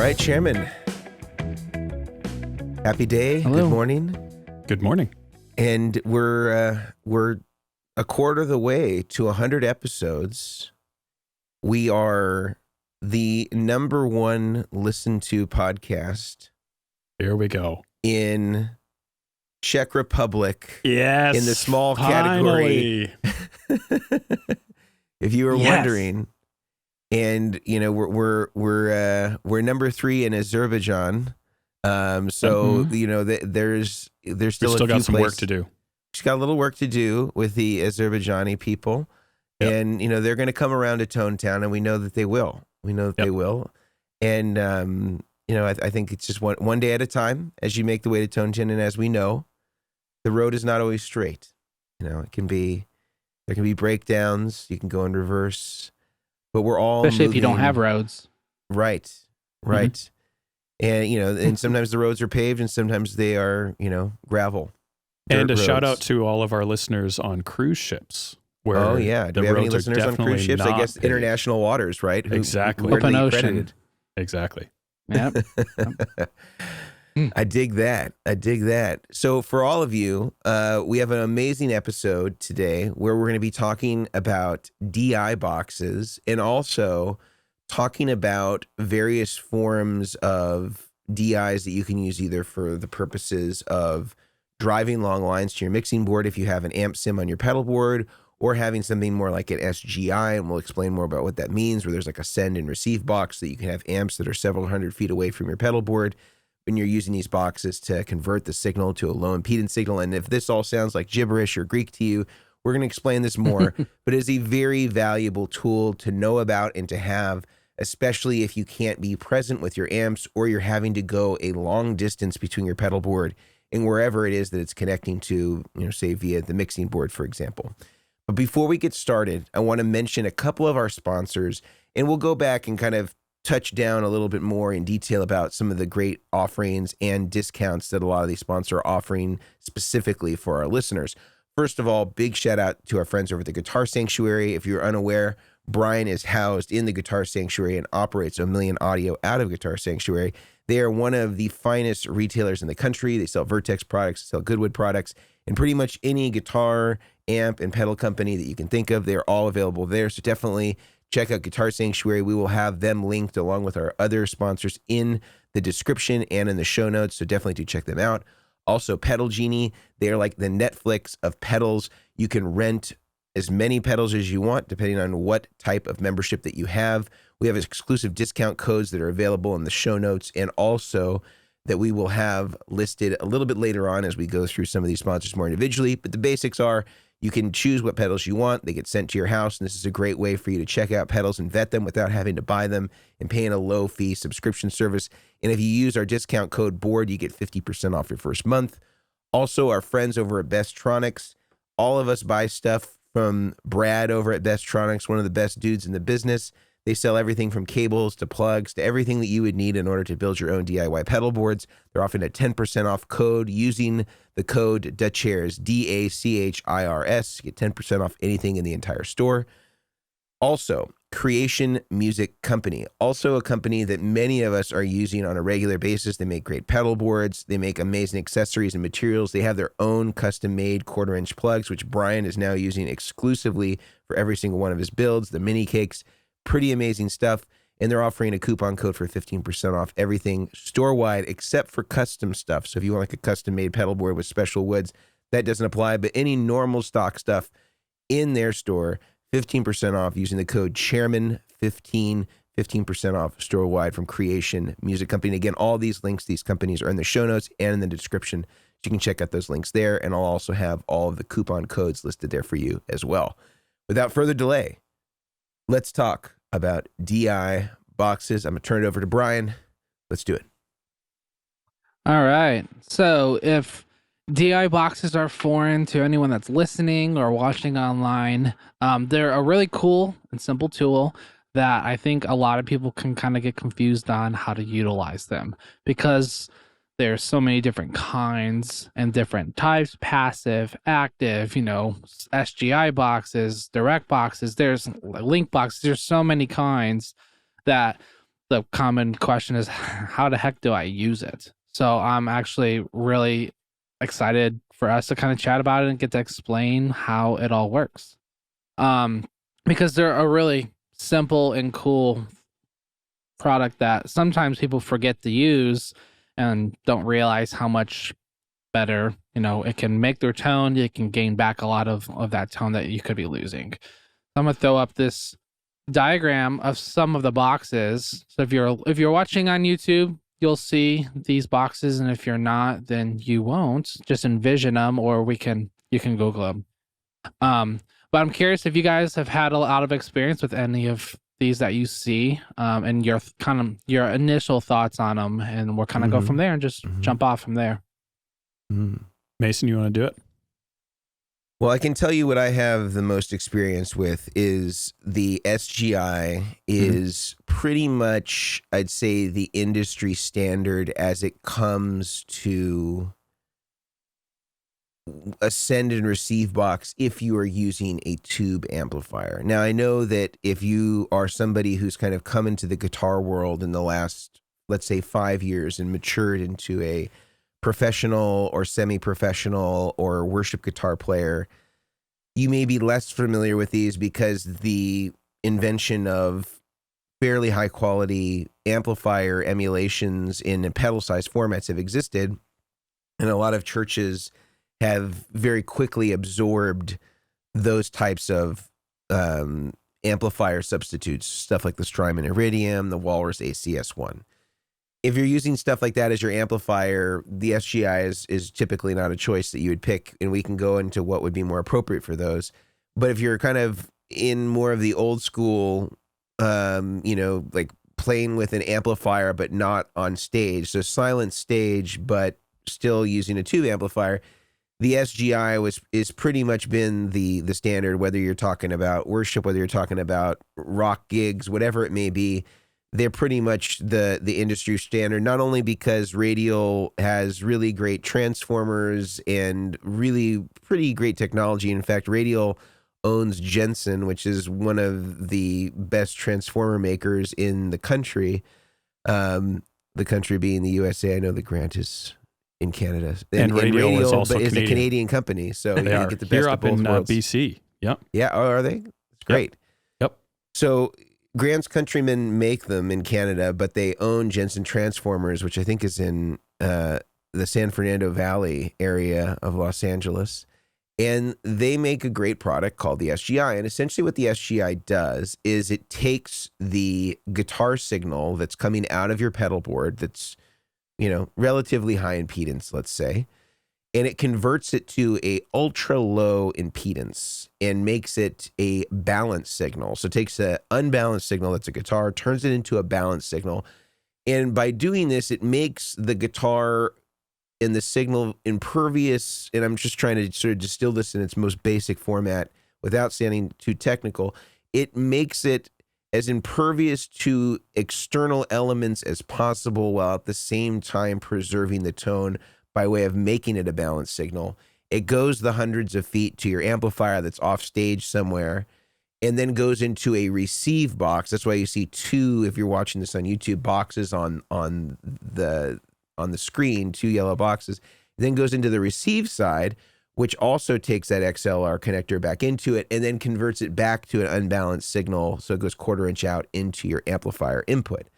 right, Chairman. Happy day. Hello. Good morning. Good morning. And we're a quarter of the way to 100 episodes. We are the number one listened to podcast. Here we go. In Czech Republic. Yes. In the small finally. category. If you were wondering. And you know we're number 3 in Azerbaijan, so you know there's still got some work to do. She's got a little work to do with the Azerbaijani people, and you know they're going to come around to Tone Town, and we know that they will. We know that they will, and you know I think it's just one day at a time as you make the way to Tone Town, and as we know, the road is not always straight. You know there can be breakdowns. You can go in reverse. But we're all especially moving. If you don't have roads. Right. And, you know, and sometimes the roads are paved and sometimes they are, you know, gravel. And a roads. shout out to all of our listeners on cruise ships. Where do we have any listeners on cruise ships? I guess paved. international waters, right? Exactly. Open ocean. Exactly. Yep. I dig that. So for all of you, we have an amazing episode today where we're going to be talking about DI boxes and also talking about various forms of DIs that you can use either for the purposes of driving long lines to your mixing board if you have an amp sim on your pedal board, or having something more like an SGI, and we'll explain more about what that means, where there's like a send and receive box that you can have amps that are several hundred feet away from your pedal board when you're using these boxes to convert the signal to a low impedance signal. And if this all sounds like gibberish or Greek to you, we're going to explain this more, but it's a very valuable tool to know about and to have, especially if you can't be present with your amps or you're having to go a long distance between your pedal board and wherever it is that it's connecting to, you know, say via the mixing board, for example. But before we get started, I want to mention a couple of our sponsors, and we'll go back and kind of touch down a little bit more in detail about some of the great offerings and discounts that a lot of these sponsors are offering specifically for our listeners. First of all, big shout out to our friends over at the Guitar Sanctuary. If you're unaware, Brian is housed in the Guitar Sanctuary and operates Omilion Audio out of Guitar Sanctuary. They are one of the finest retailers in the country. They sell Vertex products, sell Goodwood products, and pretty much any guitar, amp, and pedal company that you can think of. They're all available there. So definitely check out Guitar Sanctuary. We will have them linked along with our other sponsors in the description and in the show notes, so definitely do check them out. Also, Pedal Genie. They're like the Netflix of pedals. You can rent as many pedals as you want, depending on what type of membership that you have. We have exclusive discount codes that are available in the show notes, and also that we will have listed a little bit later on as we go through some of these sponsors more individually. But the basics are, you can choose what pedals you want. They get sent to your house, and this is a great way for you to check out pedals and vet them without having to buy them and paying a low-fee subscription service. And if you use our discount code BOARD, you get 50% off your first month. Also, our friends over at Bestronix. All of us buy stuff from Brad over at Bestronix, one of the best dudes in the business. They sell everything from cables to plugs to everything that you would need in order to build your own DIY pedal boards. They're offering a 10% off code using the code DACHIRS, DACHIRS. Get 10% off anything in the entire store. Also, Creation Music Company, also a company that many of us are using on a regular basis. They make great pedal boards. They make amazing accessories and materials. They have their own custom-made quarter-inch plugs, which Brian is now using exclusively for every single one of his builds. The mini cakes, pretty amazing stuff. And they're offering a coupon code for 15% off everything store-wide except for custom stuff. So if you want like a custom-made pedal board with special woods, that doesn't apply. But any normal stock stuff in their store, 15% off using the code Chairmen15, 15% off store-wide from Creation Music Company. And again, all these links, these companies are in the show notes and in the description. So you can check out those links there. And I'll also have all of the coupon codes listed there for you as well. Without further delay, let's talk about DI boxes. I'm going to turn it over to Brian. Let's do it. All right. So if DI boxes are foreign to anyone that's listening or watching online, they're a really cool and simple tool that I think a lot of people can kind of get confused on how to utilize them, because there's so many different kinds and different types, passive, active, you know, SGI boxes, direct boxes, there's link boxes, there's so many kinds that the common question is, how the heck do I use it? So I'm actually really excited for us to kind of chat about it and get to explain how it all works. Because they're a really simple and cool product that sometimes people forget to use and don't realize how much better, it can make their tone. It can gain back a lot of that tone that you could be losing. So I'm going to throw up this diagram of some of the boxes. So if you're watching on YouTube, you'll see these boxes, and if you're not, then you won't. Just envision them, or you can Google them. But I'm curious if you guys have had a lot of experience with any of these that you see, and your initial thoughts on them, and we'll kind of go from there and just jump off from there. Mason, you want to do it? Well, I can tell you what I have the most experience with is the SGI is pretty much, I'd say, the industry standard as it comes to a send and receive box if you are using a tube amplifier. Now, I know that if you are somebody who's kind of come into the guitar world in the last, let's say, 5 years and matured into a professional or semi-professional or worship guitar player, you may be less familiar with these because the invention of fairly high quality amplifier emulations in pedal size formats have existed, and a lot of churches have very quickly absorbed those types of amplifier substitutes, stuff like the Strymon Iridium, the Walrus ACS1. If you're using stuff like that as your amplifier, the SGI is typically not a choice that you would pick, and we can go into what would be more appropriate for those. But if you're kind of in more of the old school, like playing with an amplifier but not on stage, so silent stage but still using a tube amplifier, the SGI is pretty much been the standard, whether you're talking about worship, whether you're talking about rock gigs, whatever it may be. They're pretty much the industry standard, not only because Radial has really great transformers and really pretty great technology. In fact, Radial owns Jensen, which is one of the best transformer makers in the country. The country being the USA. I know the Grant is in Canada. And Radial is also but Canadian. a Canadian company, so they you are get the best here of up both in worlds. BC. Yep. Yeah, are they? That's great. Yep. So Grant's Countrymen make them in Canada, but they own Jensen Transformers, which I think is in the San Fernando Valley area of Los Angeles. And they make a great product called the SGI. And essentially what the SGI does is it takes the guitar signal that's coming out of your pedal board that's, relatively high impedance, let's say, and it converts it to a ultra low impedance and makes it a balanced signal. So it takes an unbalanced signal that's a guitar, turns it into a balanced signal. And by doing this, it makes the guitar and the signal impervious. And I'm just trying to sort of distill this in its most basic format without sounding too technical. It makes it as impervious to external elements as possible while at the same time preserving the tone by way of making it a balanced signal. It goes the hundreds of feet to your amplifier that's off stage somewhere, and then goes into a receive box. That's why you see two, if you're watching this on YouTube, boxes on the screen, two yellow boxes. Then goes into the receive side, which also takes that XLR connector back into it and then converts it back to an unbalanced signal. So it goes 1/4 inch out into your amplifier input.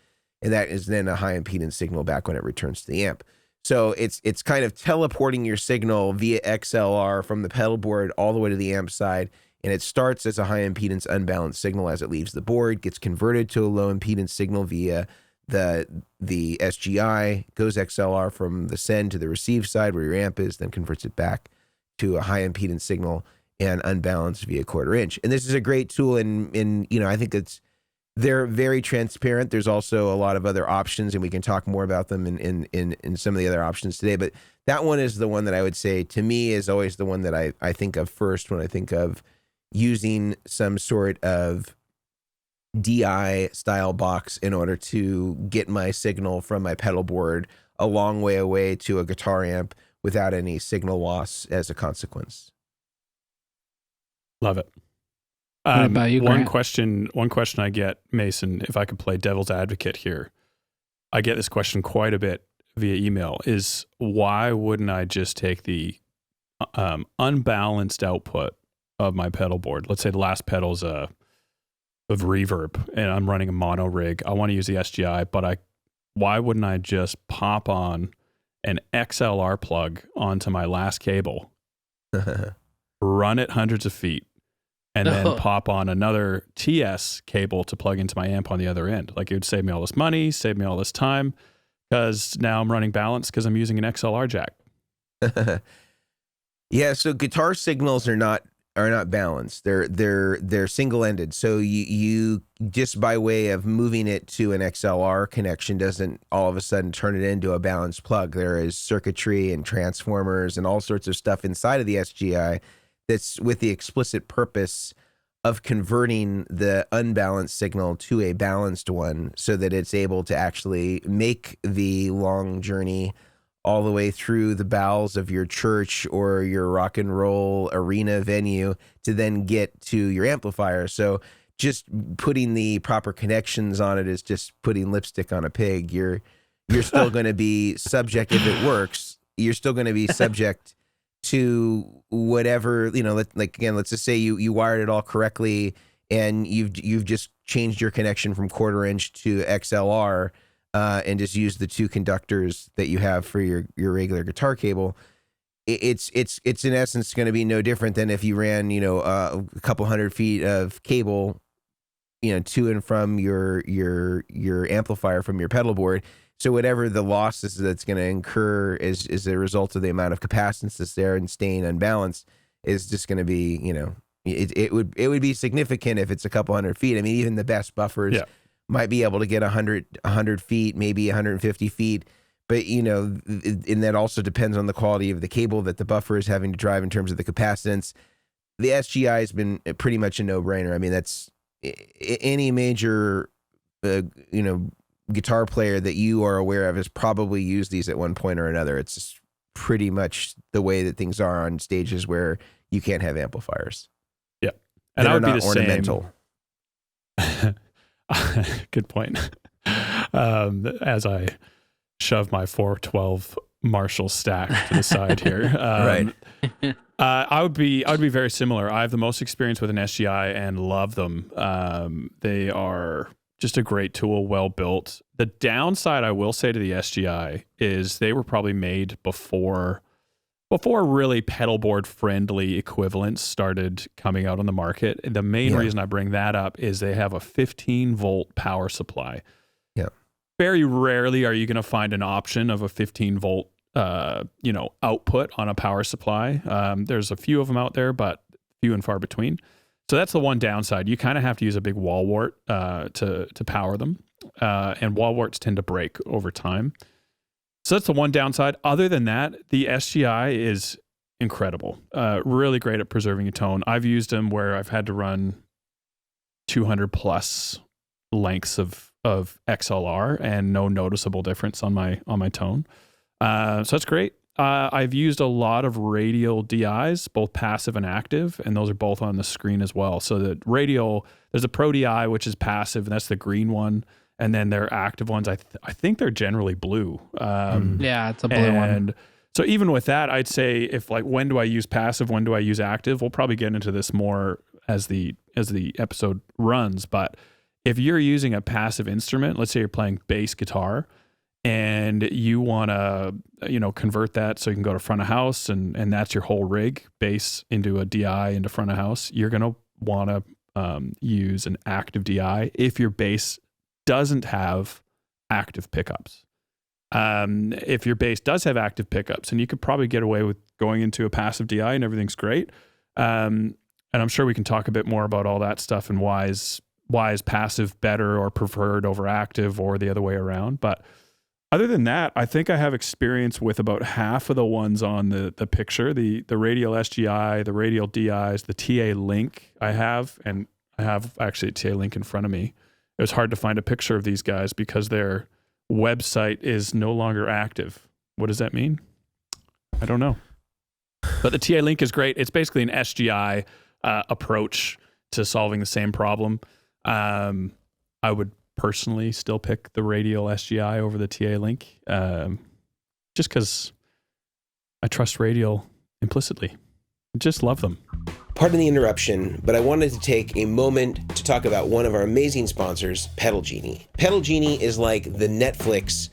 And that is then a high impedance signal back when it returns to the amp. So it's kind of teleporting your signal via XLR from the pedal board all the way to the amp side. And it starts as a high impedance unbalanced signal as it leaves the board, gets converted to a low impedance signal via the SGI, goes XLR from the send to the receive side where your amp is, then converts it back to a high impedance signal and unbalanced via 1/4 inch. And this is a great tool. And I think they're very transparent. There's also a lot of other options, and we can talk more about them in some of the other options today. But that one is the one that I would say, to me, is always the one that I think of first when I think of using some sort of DI style box in order to get my signal from my pedal board a long way away to a guitar amp without any signal loss as a consequence. Love it. What about you, one Grant? question I get, Mason, if I could play devil's advocate here, I get this question quite a bit via email, is why wouldn't I just take the unbalanced output of my pedal board? Let's say the last pedal's of reverb and I'm running a mono rig. I want to use the SGI, but why wouldn't I just pop on an XLR plug onto my last cable, run it hundreds of feet, and then pop on another TS cable to plug into my amp on the other end? Like, it would save me all this money, save me all this time, because now I'm running balance because I'm using an XLR jack. Yeah, so guitar signals are not balanced. They're single-ended. So you just by way of moving it to an XLR connection doesn't all of a sudden turn it into a balanced plug. There is circuitry and transformers and all sorts of stuff inside of the SGI that's with the explicit purpose of converting the unbalanced signal to a balanced one so that it's able to actually make the long journey all the way through the bowels of your church or your rock and roll arena venue to then get to your amplifier. So just putting the proper connections on it is just putting lipstick on a pig. You're still going to be subject, if it works, you're still going to be subject to whatever, like again, let's just say you wired it all correctly and you've just changed your connection from 1/4 inch to XLR, and just use the two conductors that you have for your regular guitar cable. It's in essence going to be no different than if you ran, a couple 100 feet of cable, to and from your amplifier from your pedal board. So whatever the losses that's going to incur is a result of the amount of capacitance that's there and staying unbalanced is just going to be, it would be significant if it's a couple 100 feet. I mean, even the best buffers might be able to get 100 feet, maybe 150 feet. But, and that also depends on the quality of the cable that the buffer is having to drive in terms of the capacitance. The SGI has been pretty much a no-brainer. I mean, that's any major, guitar player that you are aware of has probably used these at one point or another. It's just pretty much the way that things are on stages where you can't have amplifiers. Yeah. And I would be the ornamental. Same. Good point. As I shove my 412 Marshall stack to the side here. Right. I would be very similar. I have the most experience with an SGI and love them. They are just a great tool, well built. The downside I will say to the SGI is they were probably made before really pedalboard friendly equivalents started coming out on the market. The main reason I bring that up is they have a 15 volt power supply. Yeah. Very rarely are you going to find an option of a 15 volt output on a power supply. There's a few of them out there, but few and far between. So that's the one downside. You kind of have to use a big wall wart to power them, and wall warts tend to break over time. So that's the one downside. Other than that, the SGI is incredible. Really great at preserving a tone. I've used them where I've had to run 200 plus lengths of XLR and no noticeable difference on my tone. So that's great. I've used a lot of radial DIs, both passive and active, and those are both on the screen as well. So the radial, there's a Pro DI, which is passive, and that's the green one. And then their active ones, I think they're generally blue. Yeah, it's a blue one. So even with that, I'd say if when do I use passive, when do I use active? We'll probably get into this more as the episode runs. But if you're using a passive instrument, let's say you're playing bass guitar, and you want to, convert that so you can go to front of house and that's your whole rig, bass into a DI into front of house, you're going to want to use an active DI if your bass doesn't have active pickups. If your bass does have active pickups, and you could probably get away with going into a passive DI and everything's great. And I'm sure we can talk a bit more about all that stuff and why is passive better or preferred over active or the other way around. But other than that, I think I have experience with about half of the ones on the picture, the radial SGI, the radial DIs, the TA Link I have, and I have actually a TA Link in front of me. It was hard to find a picture of these guys because their website is no longer active. What does that mean? I don't know. But the TA Link is great. It's basically an SGI approach to solving the same problem. I would personally still pick the Radial SGI over the TA Link, just because I trust Radial implicitly. I just love them. Pardon the interruption, but I wanted to take a moment to talk about one of our amazing sponsors, Pedal Genie. Pedal Genie is like the Netflix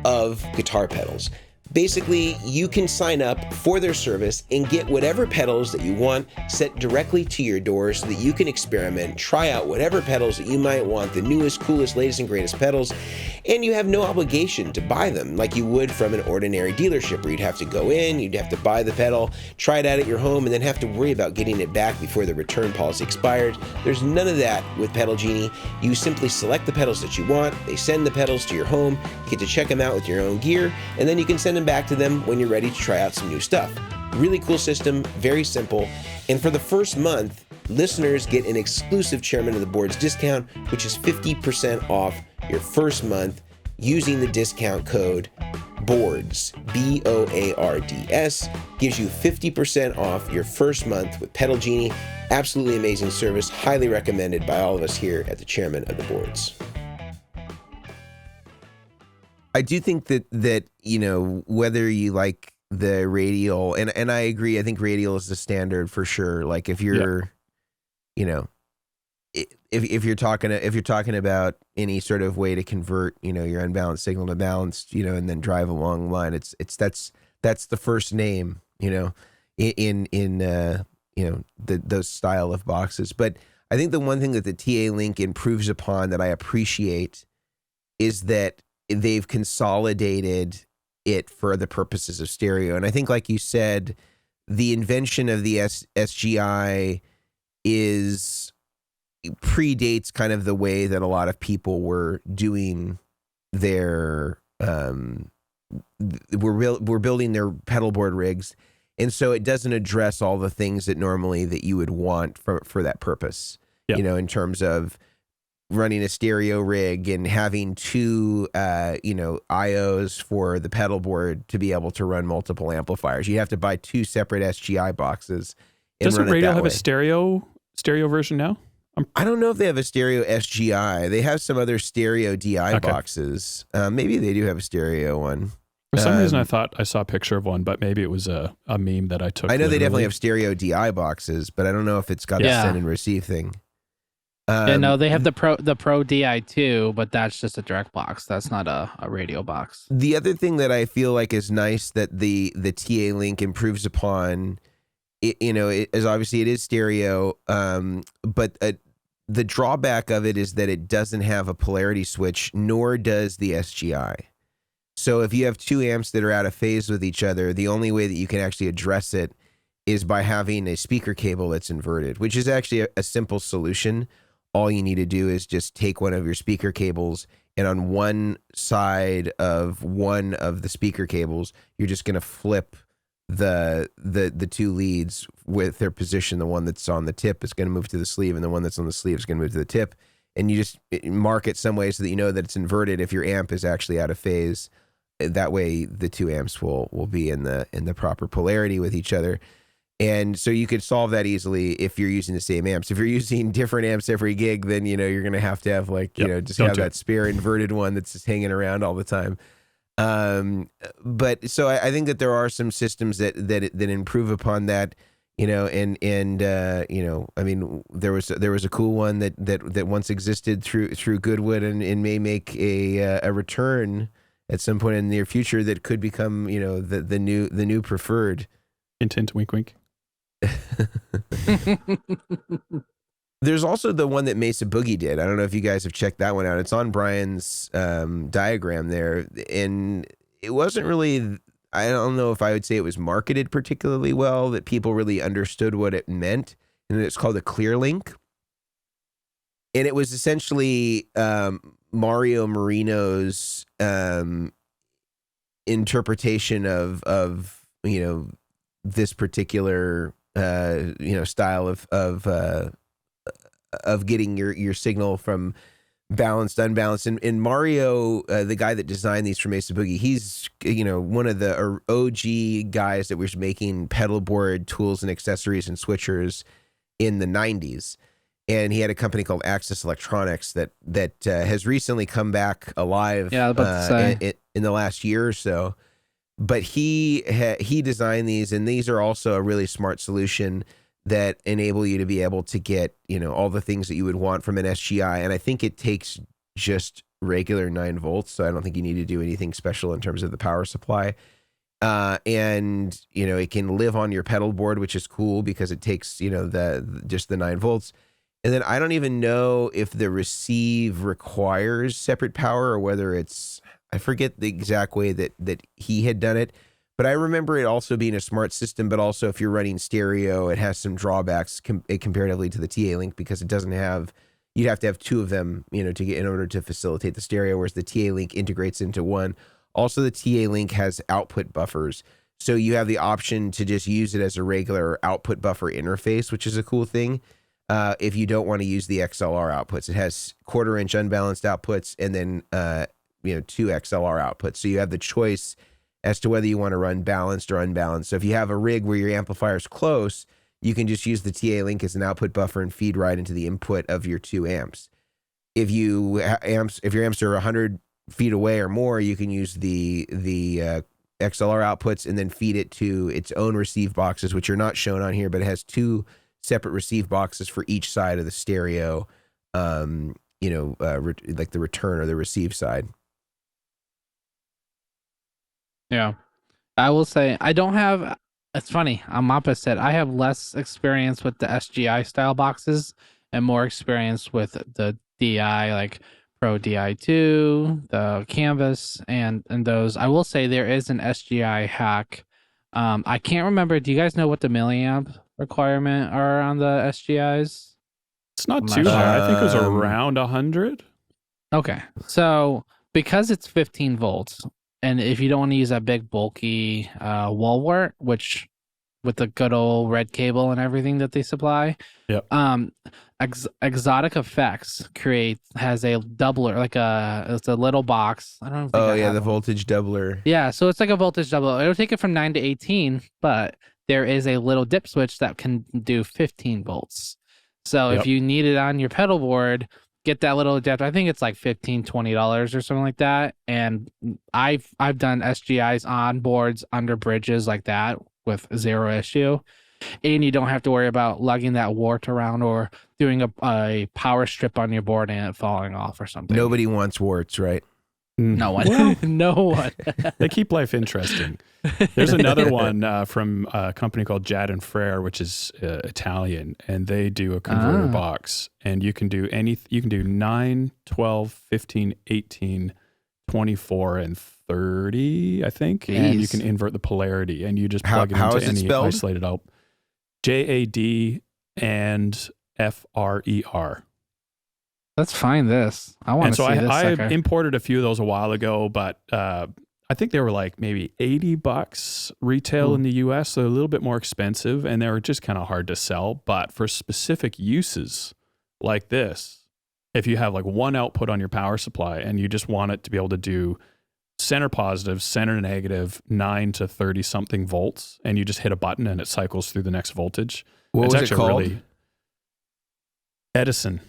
of guitar pedals. Basically, you can sign up for their service and get whatever pedals that you want sent directly to your door so that you can experiment, try out whatever pedals that you might want, the newest, coolest, latest, and greatest pedals, and you have no obligation to buy them like you would from an ordinary dealership where you'd have to go in, you'd have to buy the pedal, try it out at your home, and then have to worry about getting it back before the return policy expired. There's none of that with Pedal Genie. You simply select the pedals that you want, they send the pedals to your home, you get to check them out with your own gear, and then you can send them back to them when you're ready to try out some new stuff. Really cool system, very simple, and for the first month, listeners get an exclusive Chairman of the Board's discount, which is 50% off your first month using the discount code BOARDS, BOARDS, gives you 50% off your first month with Pedal Genie. Absolutely amazing service, highly recommended by all of us here at the Chairman of the Boards. I do think that you know, whether you like the Radial, and I agree, I think Radial is the standard for sure. Like if you're, you know, if you're talking about any sort of way to convert, you know, your unbalanced signal to balanced, you know, and then drive a long line, that's the first name, you know, in you know, those style of boxes. But I think the one thing that the TA Link improves upon that I appreciate is that they've consolidated it for the purposes of stereo. And I think, like you said, the invention of the SGI predates kind of the way that a lot of people were doing their were building their pedalboard rigs, and so it doesn't address all the things that normally that you would want for that purpose. Yeah. You know, in terms of running a stereo rig and having two, you know, IOs for the pedal board to be able to run multiple amplifiers. You have to buy two separate SGI boxes. And Doesn't run it Radial that have way. a stereo version now? I don't know if they have a stereo SGI. They have some other stereo DI boxes. Maybe they do have a stereo one. For some reason, I thought I saw a picture of one, but maybe it was a meme that I took. I know literally. they definitely have stereo DI boxes, but I don't know if it's got a send and receive thing. Yeah, no, they have the Pro DI too, but that's just a direct box. That's not a radio box. The other thing that I feel like is nice that the TA Link improves upon, you know, is obviously it is stereo, but the drawback of it is that it doesn't have a polarity switch, nor does the SGI. So if you have two amps that are out of phase with each other, the only way that you can actually address it is by having a speaker cable that's inverted, which is actually a simple solution. All you need to do is just take one of your speaker cables, and on one side of one of the speaker cables, you're just going to flip the two leads with their position. The one that's on the tip is going to move to the sleeve, and the one that's on the sleeve is going to move to the tip. And you just mark it some way so that you know that it's inverted if your amp is actually out of phase. That way, the two amps will be in the proper polarity with each other. And so you could solve that easily if you're using the same amps. If you're using different amps every gig, then, you know, you're going to have like, you know, just have that spare inverted one that's just hanging around all the time. But so I think that there are some systems that improve upon that, you know, and you know, I mean, there was a cool one that once existed through Goodwood and may make a return at some point in the near future that could become, you know, the new preferred. Hint, hint, wink, wink. There's also the one that Mesa Boogie did. I don't know if you guys have checked that one out. It's on Brian's diagram there, and it wasn't really, I don't know if I would say it was marketed particularly well, that people really understood what it meant, and it's called a Clear Link. And it was essentially Mario Marino's interpretation of you know, this particular you know, style of getting your signal from balanced to unbalanced. And Mario, the guy that designed these for Mesa Boogie, he's, you know, one of the OG guys that was making pedal board tools and accessories and switchers in the 90s. and he had a company called Axis Electronics that has recently come back alive. Yeah, I was about to say. In the last year or so. But he designed these, and these are also a really smart solution that enable you to be able to get, you know, all the things that you would want from an SGI. And I think it takes just regular 9 volts, so I don't think you need to do anything special in terms of the power supply. And you know, it can live on your pedal board, which is cool because it takes, you know, just the 9 volts. And then I don't even know if the receive requires separate power or whether it's, I forget the exact way that he had done it, but I remember it also being a smart system. But also, if you're running stereo, it has some drawbacks comparatively to the TA-Link, because it doesn't have, you'd have to have 2 of them, you know, to get in order to facilitate the stereo, whereas the TA-Link integrates into one. Also, the TA-Link has output buffers, so you have the option to just use it as a regular output buffer interface, which is a cool thing. If you don't want to use the XLR outputs, it has 1/4 inch unbalanced outputs, and then 2 XLR outputs. So you have the choice as to whether you want to run balanced or unbalanced. So if you have a rig where your amplifier is close, you can just use the TA-Link as an output buffer and feed right into the input of your 2 amps. If your amps are 100 feet away or more, you can use the XLR outputs and then feed it to its own receive boxes, which are not shown on here, but it has 2 separate receive boxes for each side of the stereo, like the return or the receive side. Yeah. I will say I don't have, it's funny, I'm opposite. I have less experience with the SGI style boxes and more experience with the DI, like Pro DI2, the Canvas, and those. I will say there is an SGI hack. I can't remember. Do you guys know what the milliamp requirement are on the SGIs? It's not too high. I think it was around 100. Okay. So because it's 15 volts, and if you don't want to use that big bulky wall wart, which with the good old red cable and everything that they supply, yep. Exotic Effects has a doubler, it's a little box. I don't know. The voltage doubler. Yeah, so it's like a voltage doubler. It'll take it from 9 to 18, but there is a little dip switch that can do 15 volts. So if you need it on your pedal board, get that little adapter. I think it's like $15-$20 or something like that. And I've done SGIs on boards under bridges like that with zero issue. And you don't have to worry about lugging that wart around or doing a power strip on your board and it falling off or something. Nobody wants warts, right? No one. Well, no one. They keep life interesting. There's another one from a company called Jad and Frere, which is Italian, and they do a converter box. And you can do 9, 12, 15, 18, 24, and 30, I think. Jeez. And you can invert the polarity, and you just plug it into any isolated out. JAD and FRER. Let's find this. I want to see this. I imported a few of those a while ago, but I think they were like maybe $80 retail in the US, so a little bit more expensive, and they were just kind of hard to sell. But for specific uses like this, if you have like one output on your power supply and you just want it to be able to do center positive, center negative, 9 to 30 something volts, and you just hit a button and it cycles through the next voltage. What was it called? Edison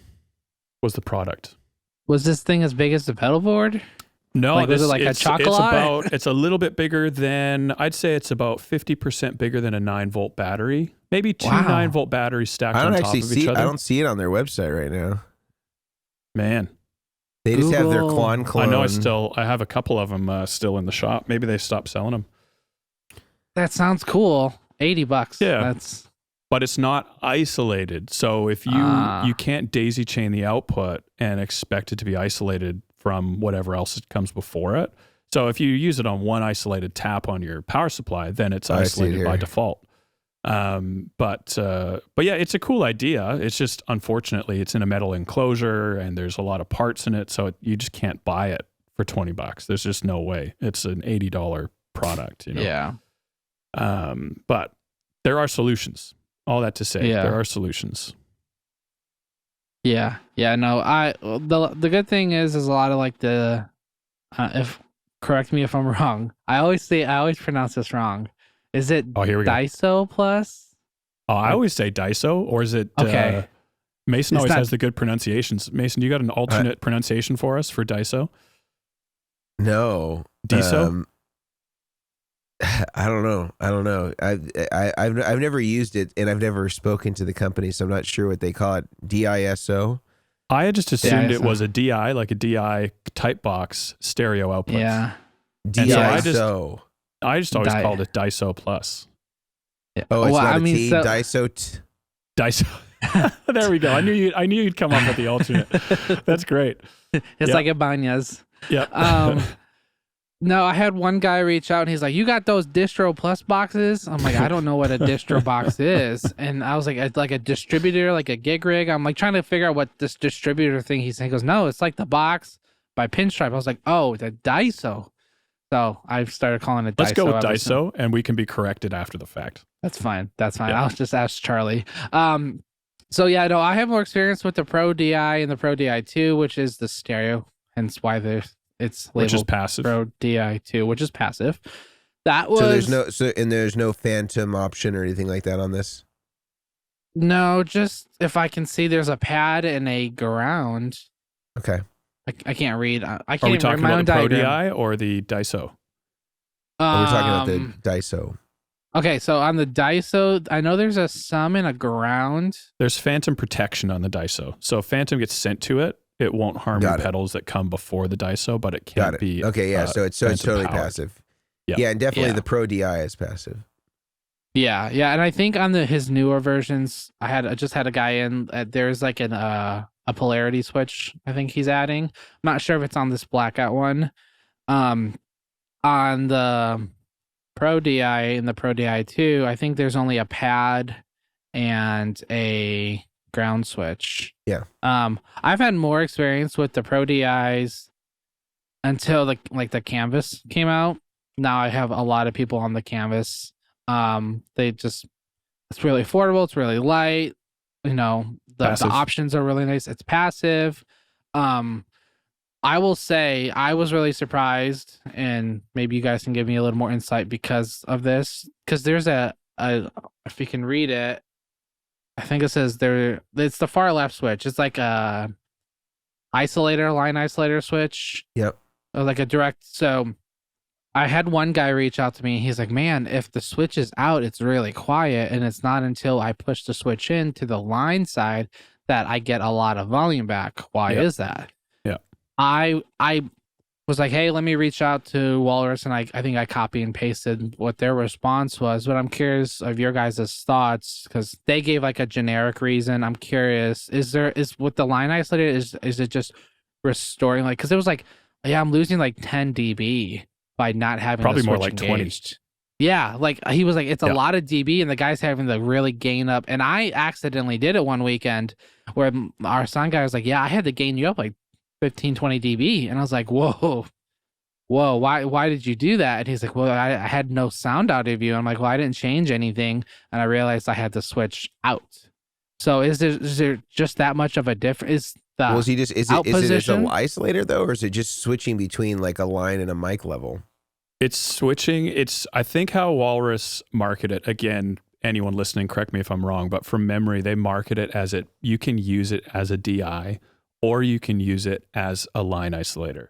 was the product. Was this thing as big as the pedal board? No, was it like a chocolate? It's a little bit bigger than, I'd say it's about 50% bigger than a 9-volt battery. Maybe 2 9-volt batteries stacked on top of each other. I don't see it on their website right now. Man. They just have their clone. I know I have a couple of them still in the shop. Maybe they stopped selling them. That sounds cool. $80. Yeah. But it's not isolated. So if you can't daisy chain the output and expect it to be isolated from whatever else comes before it. So if you use it on one isolated tap on your power supply, then it's isolated by default. But yeah, it's a cool idea. It's just, unfortunately, it's in a metal enclosure and there's a lot of parts in it. So you just can't buy it for $20. There's just no way. It's an $80 product, you know? Yeah. But there are solutions. All that to say, there are solutions. Yeah. Yeah. No, the good thing is a lot of like correct me if I'm wrong. I always pronounce this wrong. Is it here we go. Daiso Plus? Oh, I always say Daiso, or is it? Okay. Mason always has the good pronunciations. Mason, you got an alternate pronunciation for us for DISO? No. DISO? I don't know. I've never used it, and I've never spoken to the company, so I'm not sure what they call it. DISO. I had just assumed it was a DI, like a DI type box stereo output. Yeah. DISO. I just always called it DISO Plus. Yeah. Oh, it's not a T. DISO. DISO. There we go. I knew you'd come up with the alternate. That's great. It's like a Banyas. Yep. No, I had one guy reach out and he's like, "You got those Distro Plus boxes?" I'm like, "I don't know what a distro box is." And I was like a distributor, like a gig rig. I'm like trying to figure out what this distributor thing he's saying. He goes, "No, it's like the box by Pinstripe." I was like, "Oh, the DISO." So I started calling it DISO. Let's go with DISO, and we can be corrected after the fact. That's fine. Yeah. I'll just ask Charlie. So yeah, no, I have more experience with the Pro DI and the Pro DI2, which is the stereo, hence why it's labeled which is passive. Pro DI2, which is passive. That was there's no phantom option or anything like that on this. No, just if I can see there's a pad and a ground. Okay. I can't read. I can't. Are we talking about the Pro diagram. DI or the DISO? We're talking about the DISO. Okay, so on the DISO, I know there's a sum and a ground. There's phantom protection on the DISO. So if phantom gets sent to it, it won't harm your pedals that come before the DISO, but it can't be. Okay, yeah. So it's totally powered. passive. Yeah, and definitely the Pro DI is passive. Yeah, and I think on his newer versions, I just had a guy in. There's like a polarity switch. I think he's adding. I'm not sure if it's on this blackout one. On the Pro DI and the Pro DI2, I think there's only a pad and a ground switch. Yeah. I've had more experience with the Pro DIs until the Canvas came out. Now I have a lot of people on the Canvas. It's really affordable. It's really light. The options are really nice. It's passive. I will say I was really surprised, and maybe you guys can give me a little more insight because of this. Because there's a if you can read it, I think it says it's the far left switch. It's like a line isolator switch. Yep. Or like a direct. So I had one guy reach out to me. He's like, "Man, if the switch is out, it's really quiet, and it's not until I push the switch in to the line side that I get a lot of volume back. Why is that?" I was like, "Hey, let me reach out to Walrus," and I think I copy and pasted what their response was. But I'm curious of your guys' thoughts because they gave like a generic reason. I'm curious: is with the line isolated? Is it just restoring because it was like, yeah, I'm losing like 10 dB by not having probably the more switch like engaged. 20. Yeah, like he was like, it's a lot of dB, and the guy's having to really gain up. And I accidentally did it one weekend where our sound guy was like, "Yeah, I had to gain you up like 15, 20 dB. And I was like, whoa, why did you do that? And he's like, "Well, I had no sound out of you." I'm like, "Well, I didn't change anything." And I realized I had to switch out. So is there just that much of a difference? Is it as an isolator though, or is it just switching between like a line and a mic level? It's switching. I think how Walrus market it, again, anyone listening, correct me if I'm wrong, but from memory, they market it as you can use it as a DI or you can use it as a line isolator.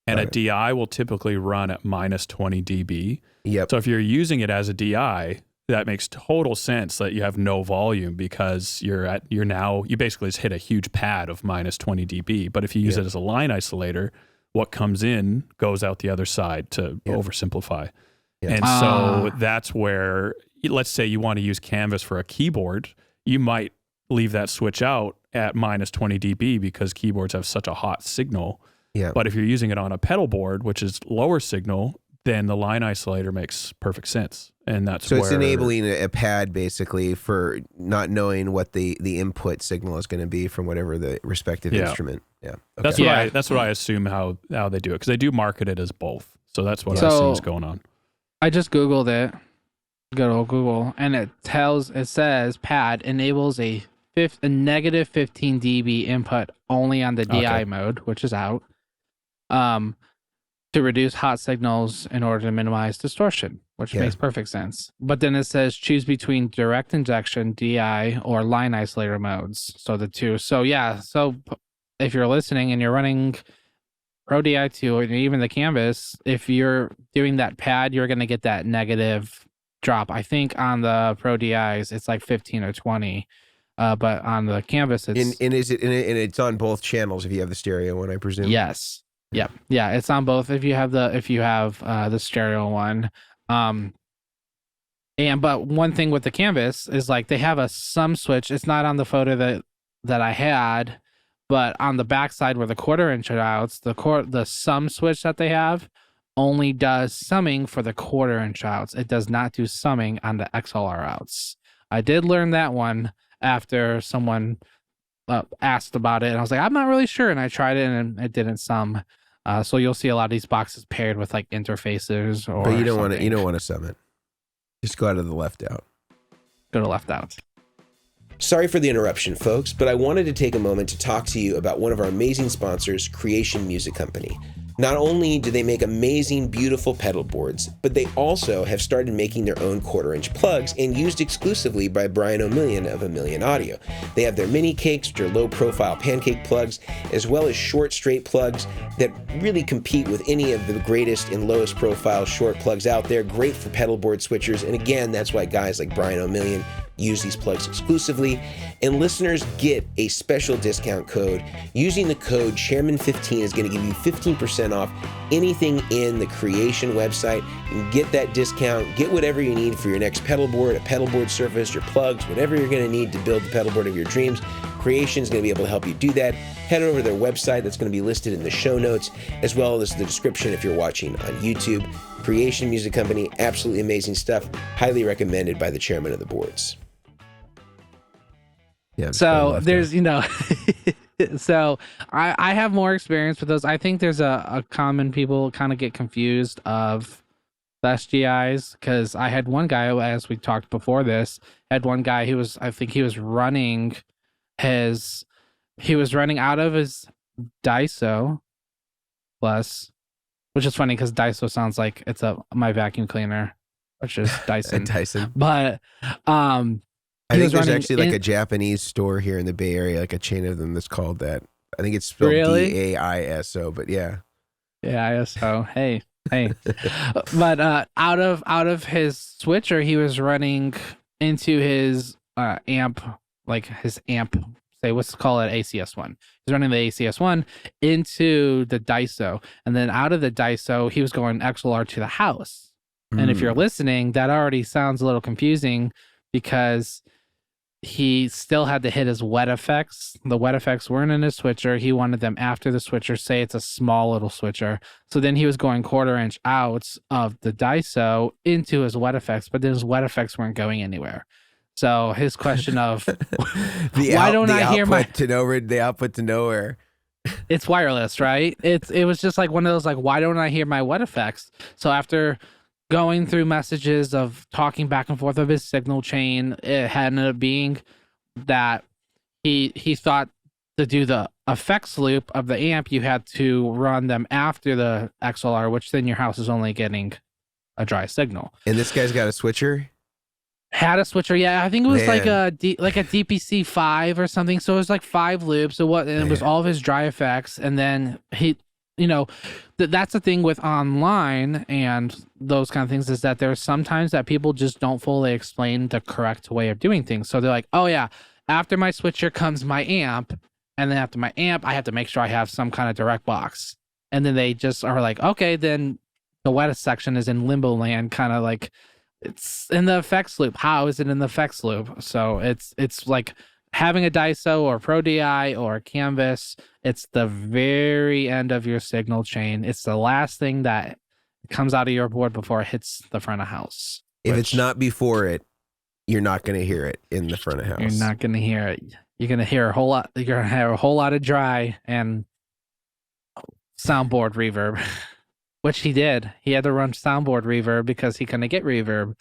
And a DI will typically run at minus 20 dB. Yep. So if you're using it as a DI, that makes total sense that you have no volume because you basically just hit a huge pad of minus 20 dB. But if you use it as a line isolator, what comes in goes out the other side to oversimplify. Yep. And so that's where, let's say you want to use Canvas for a keyboard, you might leave that switch out at minus 20 dB because keyboards have such a hot signal. Yeah. But if you're using it on a pedal board, which is lower signal, then the line isolator makes perfect sense. And that's it's enabling a pad basically for not knowing what the input signal is going to be from whatever the respective instrument. Yeah. Okay. That's what I assume how they do it because they do market it as both. So that's what I assume is going on. I just Googled it. Good old Google. And it says pad enables a negative 15 dB input only on the DI mode, which is out. to reduce hot signals in order to minimize distortion, which makes perfect sense. But then it says choose between direct injection, DI, or line isolator modes. So the two. So yeah, so if you're listening and you're running Pro DI2 or even the Canvas, if you're doing that pad, you're going to get that negative drop. I think on the Pro DIs, it's like 15 or 20. But on the Canvas, it's... And it's on both channels if you have the stereo one, I presume? Yes. Yep. Yeah, it's on both if you have the stereo one. But one thing with the Canvas is like they have a sum switch. It's not on the photo that I had, but on the backside where the 1/4 inch outs, the sum switch that they have only does summing for the 1/4 inch outs. It does not do summing on the XLR outs. I did learn that one after someone asked about it, and I was like, I'm not really sure, and I tried it and it didn't sum. So you'll see a lot of these boxes paired with like interfaces, but you don't want to sum it. Just go out of the left out. Go to left out. Sorry for the interruption, folks, but I wanted to take a moment to talk to you about one of our amazing sponsors, Creation Music Company. Not only do they make amazing, beautiful pedal boards, but they also have started making their own 1/4 inch plugs and used exclusively by Brian Omilion of Omilion Audio. They have their mini cakes, which are low-profile pancake plugs, as well as short, straight plugs that really compete with any of the greatest and lowest profile short plugs out there. Great for pedal board switchers, and again, that's why guys like Brian Omilion use these plugs exclusively, and listeners get a special discount code. Using the code Chairmen15 is going to give you 15% off anything in the Creation website. You can get that discount, get whatever you need for your next pedal board, a pedal board surface, your plugs, whatever you're going to need to build the pedal board of your dreams. Creation is going to be able to help you do that. Head over to their website. That's going to be listed in the show notes, as well as the description if you're watching on YouTube. Creation Music Company, absolutely amazing stuff. Highly recommended by the chairman of the boards. Yeah, so there's, so I have more experience with those. I think there's a common people kind of get confused of the SGIs, because I had one guy, as we talked before this, I think he was running out of his Daiso Plus, which is funny because Daiso sounds like it's my vacuum cleaner, which is Dyson. Dyson. But I think there's actually like a Japanese store here in the Bay Area, like a chain of them that's called that. I think it's spelled DAISO, but yeah. Yeah, ISO. Hey. But out of his switcher, he was running into his amp, say let's call it ACS1. He's running the ACS1 into the Daiso, and then out of the Daiso, he was going XLR to the house. And if you're listening, that already sounds a little confusing because he still had to hit his wet effects. The wet effects weren't in his switcher. He wanted them after the switcher. Say it's a small little switcher. So then he was going 1/4 inch outs of the Daiso into his wet effects, but then his wet effects weren't going anywhere. So his question of the output to nowhere. It's wireless, right? It was just like one of those like, why don't I hear my wet effects? So after going through messages of talking back and forth of his signal chain, it ended up being that he thought to do the effects loop of the amp, you had to run them after the XLR, which then your house is only getting a dry signal. And this guy's got a switcher? Had a switcher, yeah. I think it was like a DPC 5 or something. So it was like 5 loops. It was all of his dry effects, and then he. That's the thing with online and those kind of things, is that there's sometimes that people just don't fully explain the correct way of doing things. So they're like, oh yeah, after my switcher comes my amp, and then after my amp, I have to make sure I have some kind of direct box. And then they just are like, okay, then the wettest section is in limbo land, kind of like it's in the effects loop. How is it in the effects loop? So it's like having a Daiso or Pro DI or a Canvas, it's the very end of your signal chain. It's the last thing that comes out of your board before it hits the front of house. If it's not before it, you're not going to hear it in the front of house. You're not going to hear it. You're going to hear a whole lot. You're going to have a whole lot of dry and soundboard reverb, which he did. He had to run soundboard reverb because he couldn't get reverb,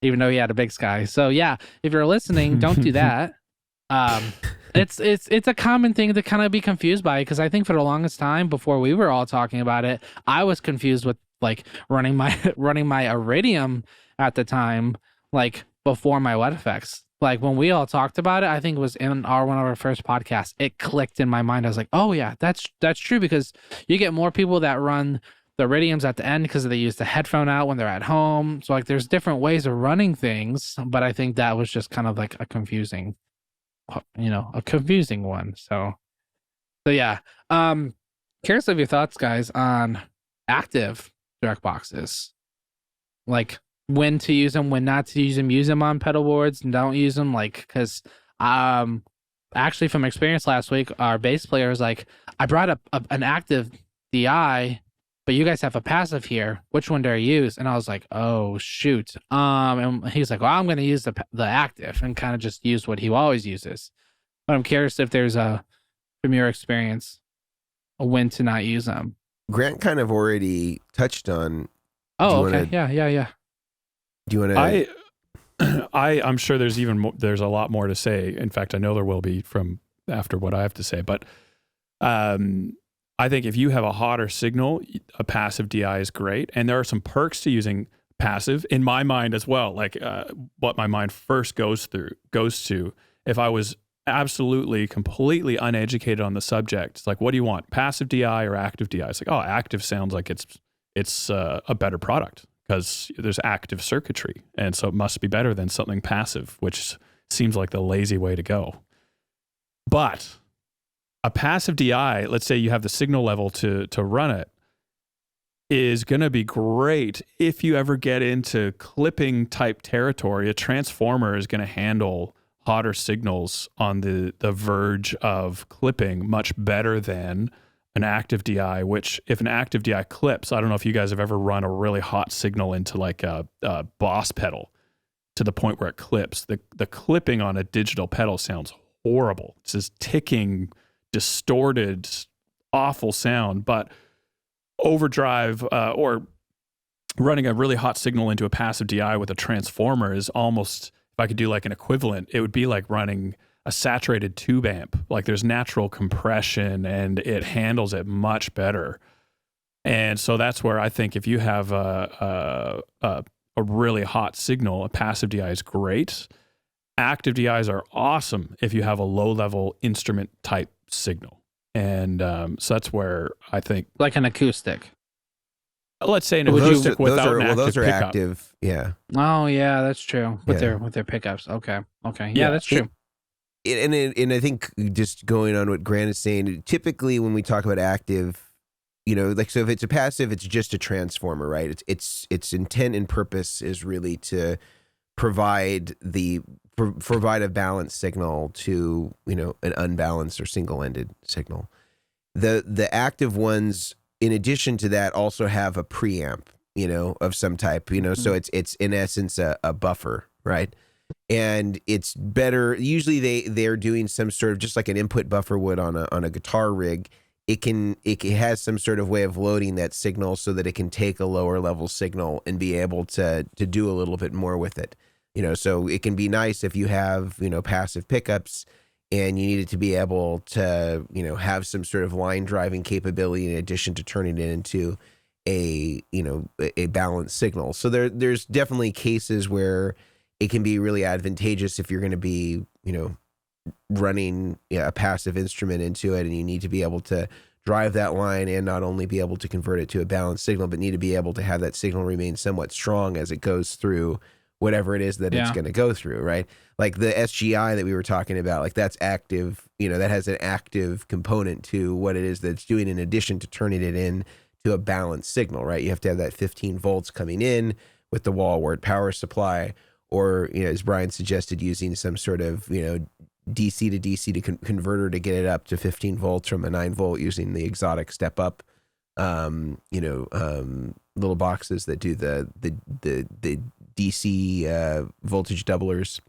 even though he had a big sky. So yeah, if you're listening, don't do that. It's a common thing to kind of be confused by, because I think for the longest time before we were all talking about it, I was confused with like running my Iridium at the time, like before my wet effects. Like when we all talked about it, I think it was in one of our first podcasts. It clicked in my mind. I was like, oh yeah, that's true, because you get more people that run the Iridiums at the end because they use the headphone out when they're at home. So like there's different ways of running things, but I think that was just kind of like a confusing one. So yeah. Curious of your thoughts, guys, on active direct boxes. Like when to use them, when not to use them on pedal boards, and don't use them. Like, because actually from experience last week, our bass player was like, I brought up an active DI, but you guys have a passive here. Which one do I use? And I was like, oh shoot. And he's like, well, I'm going to use the active, and kind of just use what he always uses. But I'm curious if there's from your experience, a when to not use them. Grant kind of already touched on. Oh, okay. Yeah. Do you want to? I'm sure there's there's a lot more to say. In fact, I know there will be from after what I have to say. But I think if you have a hotter signal, a passive DI is great. And there are some perks to using passive in my mind as well. Like what my mind first goes to, if I was absolutely completely uneducated on the subject, it's like, what do you want, passive DI or active DI? It's like, oh, active sounds like it's a better product, because there's active circuitry, and so it must be better than something passive, which seems like the lazy way to go. But a passive DI, let's say you have the signal level to run it, is going to be great if you ever get into clipping type territory. A transformer is going to handle hotter signals on the verge of clipping much better than an active DI, which if an active DI clips, I don't know if you guys have ever run a really hot signal into like a Boss pedal to the point where it clips. The clipping on a digital pedal sounds horrible. It's this ticking, distorted, awful sound. But overdrive or running a really hot signal into a passive DI with a transformer is almost, if I could do like an equivalent, it would be like running a saturated tube amp. Like there's natural compression and it handles it much better. And so that's where I think if you have a really hot signal, a passive DI is great. Active DIs are awesome if you have a low level instrument type signal. And so that's where I think, like an acoustic. Let's say an acoustic without an active those are pickup. active. Yeah. Oh yeah, that's true. With their pickups. Okay. Yeah, that's true. And I think just going on what Grant is saying, typically when we talk about active, like, so if it's a passive, it's just a transformer, right? Its intent and purpose is really to provide a balanced signal to, an unbalanced or single-ended signal. The active ones, in addition to that, also have a preamp, of some type, so it's in essence a buffer, right? And it's better. Usually they're doing some sort of, just like an input buffer would on a guitar rig. It has some sort of way of loading that signal so that it can take a lower level signal and be able to do a little bit more with it. So it can be nice if you have, passive pickups and you need it to be able to, have some sort of line driving capability in addition to turning it into a balanced signal. So there's definitely cases where it can be really advantageous if you're going to be, running a passive instrument into it, and you need to be able to drive that line and not only be able to convert it to a balanced signal, but need to be able to have that signal remain somewhat strong as it goes through whatever it is that it's going to go through, right? Like the SGI that we were talking about, like that's active, that has an active component to what it is that it's doing in addition to turning it in to a balanced signal, right? You have to have that 15 volts coming in with the wall ward power supply, or, as Brian suggested, using some sort of, DC to DC converter to get it up to 15 volts from a 9 volt using the exotic step up, little boxes that do the DC voltage doublers.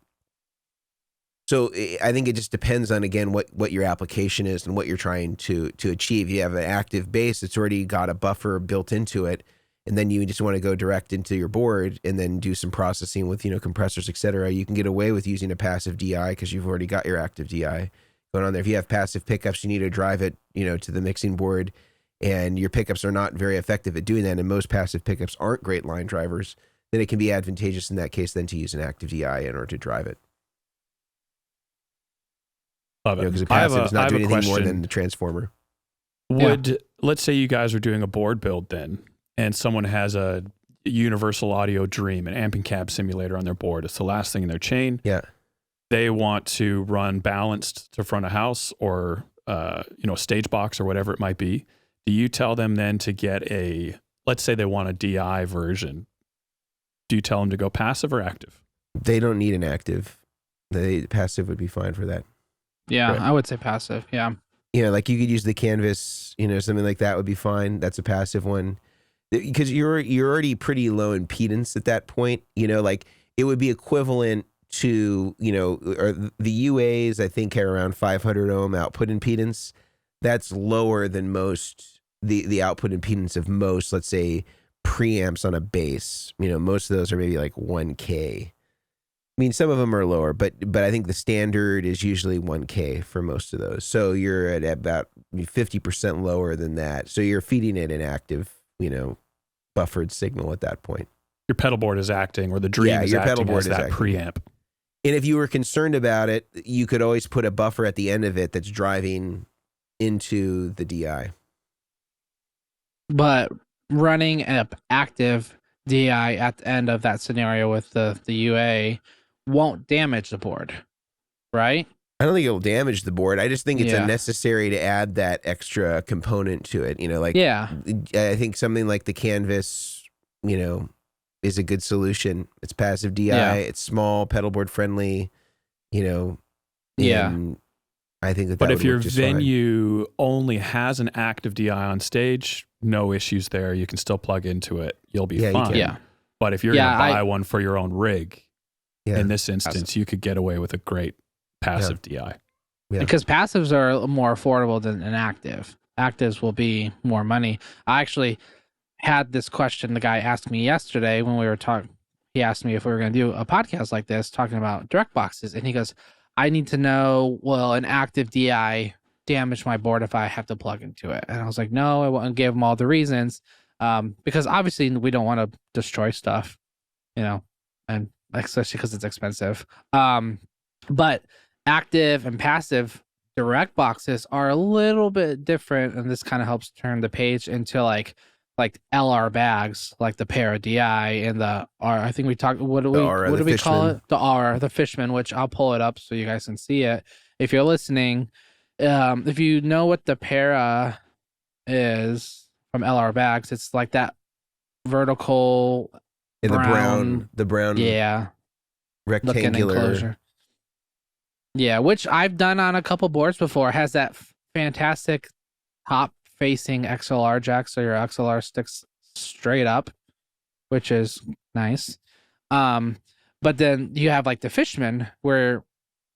So I think it just depends on, again, what your application is and what you're trying to achieve. You have an active bass, it's already got a buffer built into it. and then you just want to go direct into your board and then do some processing with, compressors, etc., you can get away with using a passive DI because you've already got your active DI going on there. If you have passive pickups, you need to drive it, to the mixing board, and your pickups are not very effective at doing that, and most passive pickups aren't great line drivers, then it can be advantageous in that case then to use an active DI in order to drive it. Love it. Because a passive is not doing anything more than the transformer. Let's say you guys are doing a board build then, and someone has a universal audio dream, an amping cab simulator on their board. It's the last thing in their chain. Yeah. They want to run balanced to front of house or, stage box or whatever it might be. Do you tell them then to get let's say they want a DI version. Do you tell them to go passive or active? They don't need an active. Passive would be fine for that. Yeah, right. I would say passive. Yeah. Like you could use the canvas, something like that would be fine. That's a passive one. Because you're already pretty low impedance at that point. Like it would be equivalent to, or the UAs, I think, are around 500 ohm output impedance. That's lower than most, the output impedance of most, let's say, preamps on a bass. Most of those are maybe like 1K. I mean, some of them are lower, but I think the standard is usually 1K for most of those. So you're at about 50% lower than that. So you're feeding it an active, buffered signal at that point. Your pedal board is acting, or the Dream is acting as that preamp. And if you were concerned about it, you could always put a buffer at the end of it that's driving into the DI. But running an active DI at the end of that scenario with the UA won't damage the board, right? I don't think it'll damage the board. I just think it's unnecessary to add that extra component to it. I think something like the canvas, is a good solution. It's passive DI. It's small, pedalboard friendly. I think that. But if your venue only has an active DI on stage, no issues there. You can still plug into it. You'll be fine. Yeah. But if you're going to buy one for your own rig, in this instance, you could get away with a great passive DI. Yeah. Because passives are more affordable than an active. Actives will be more money. I actually had this question the guy asked me yesterday when we were talking. He asked me if we were going to do a podcast like this talking about direct boxes. And he goes, I need to know, will an active DI damage my board if I have to plug into it? And I was like, no, I won't give him all the reasons. Because obviously we don't want to destroy stuff, and especially because it's expensive. But active and passive direct boxes are a little bit different, and this kind of helps turn the page into like LR bags, like the Para DI and the R. I think we talked. What do we call it? The R, the Fishman, which I'll pull it up so you guys can see it if you're listening. If you know what the Para is from LR bags, it's like that vertical in the brown rectangular enclosure. Yeah, which I've done on a couple boards before. It has that fantastic top facing XLR jack, so your XLR sticks straight up, which is nice. But then you have like the Fishman, where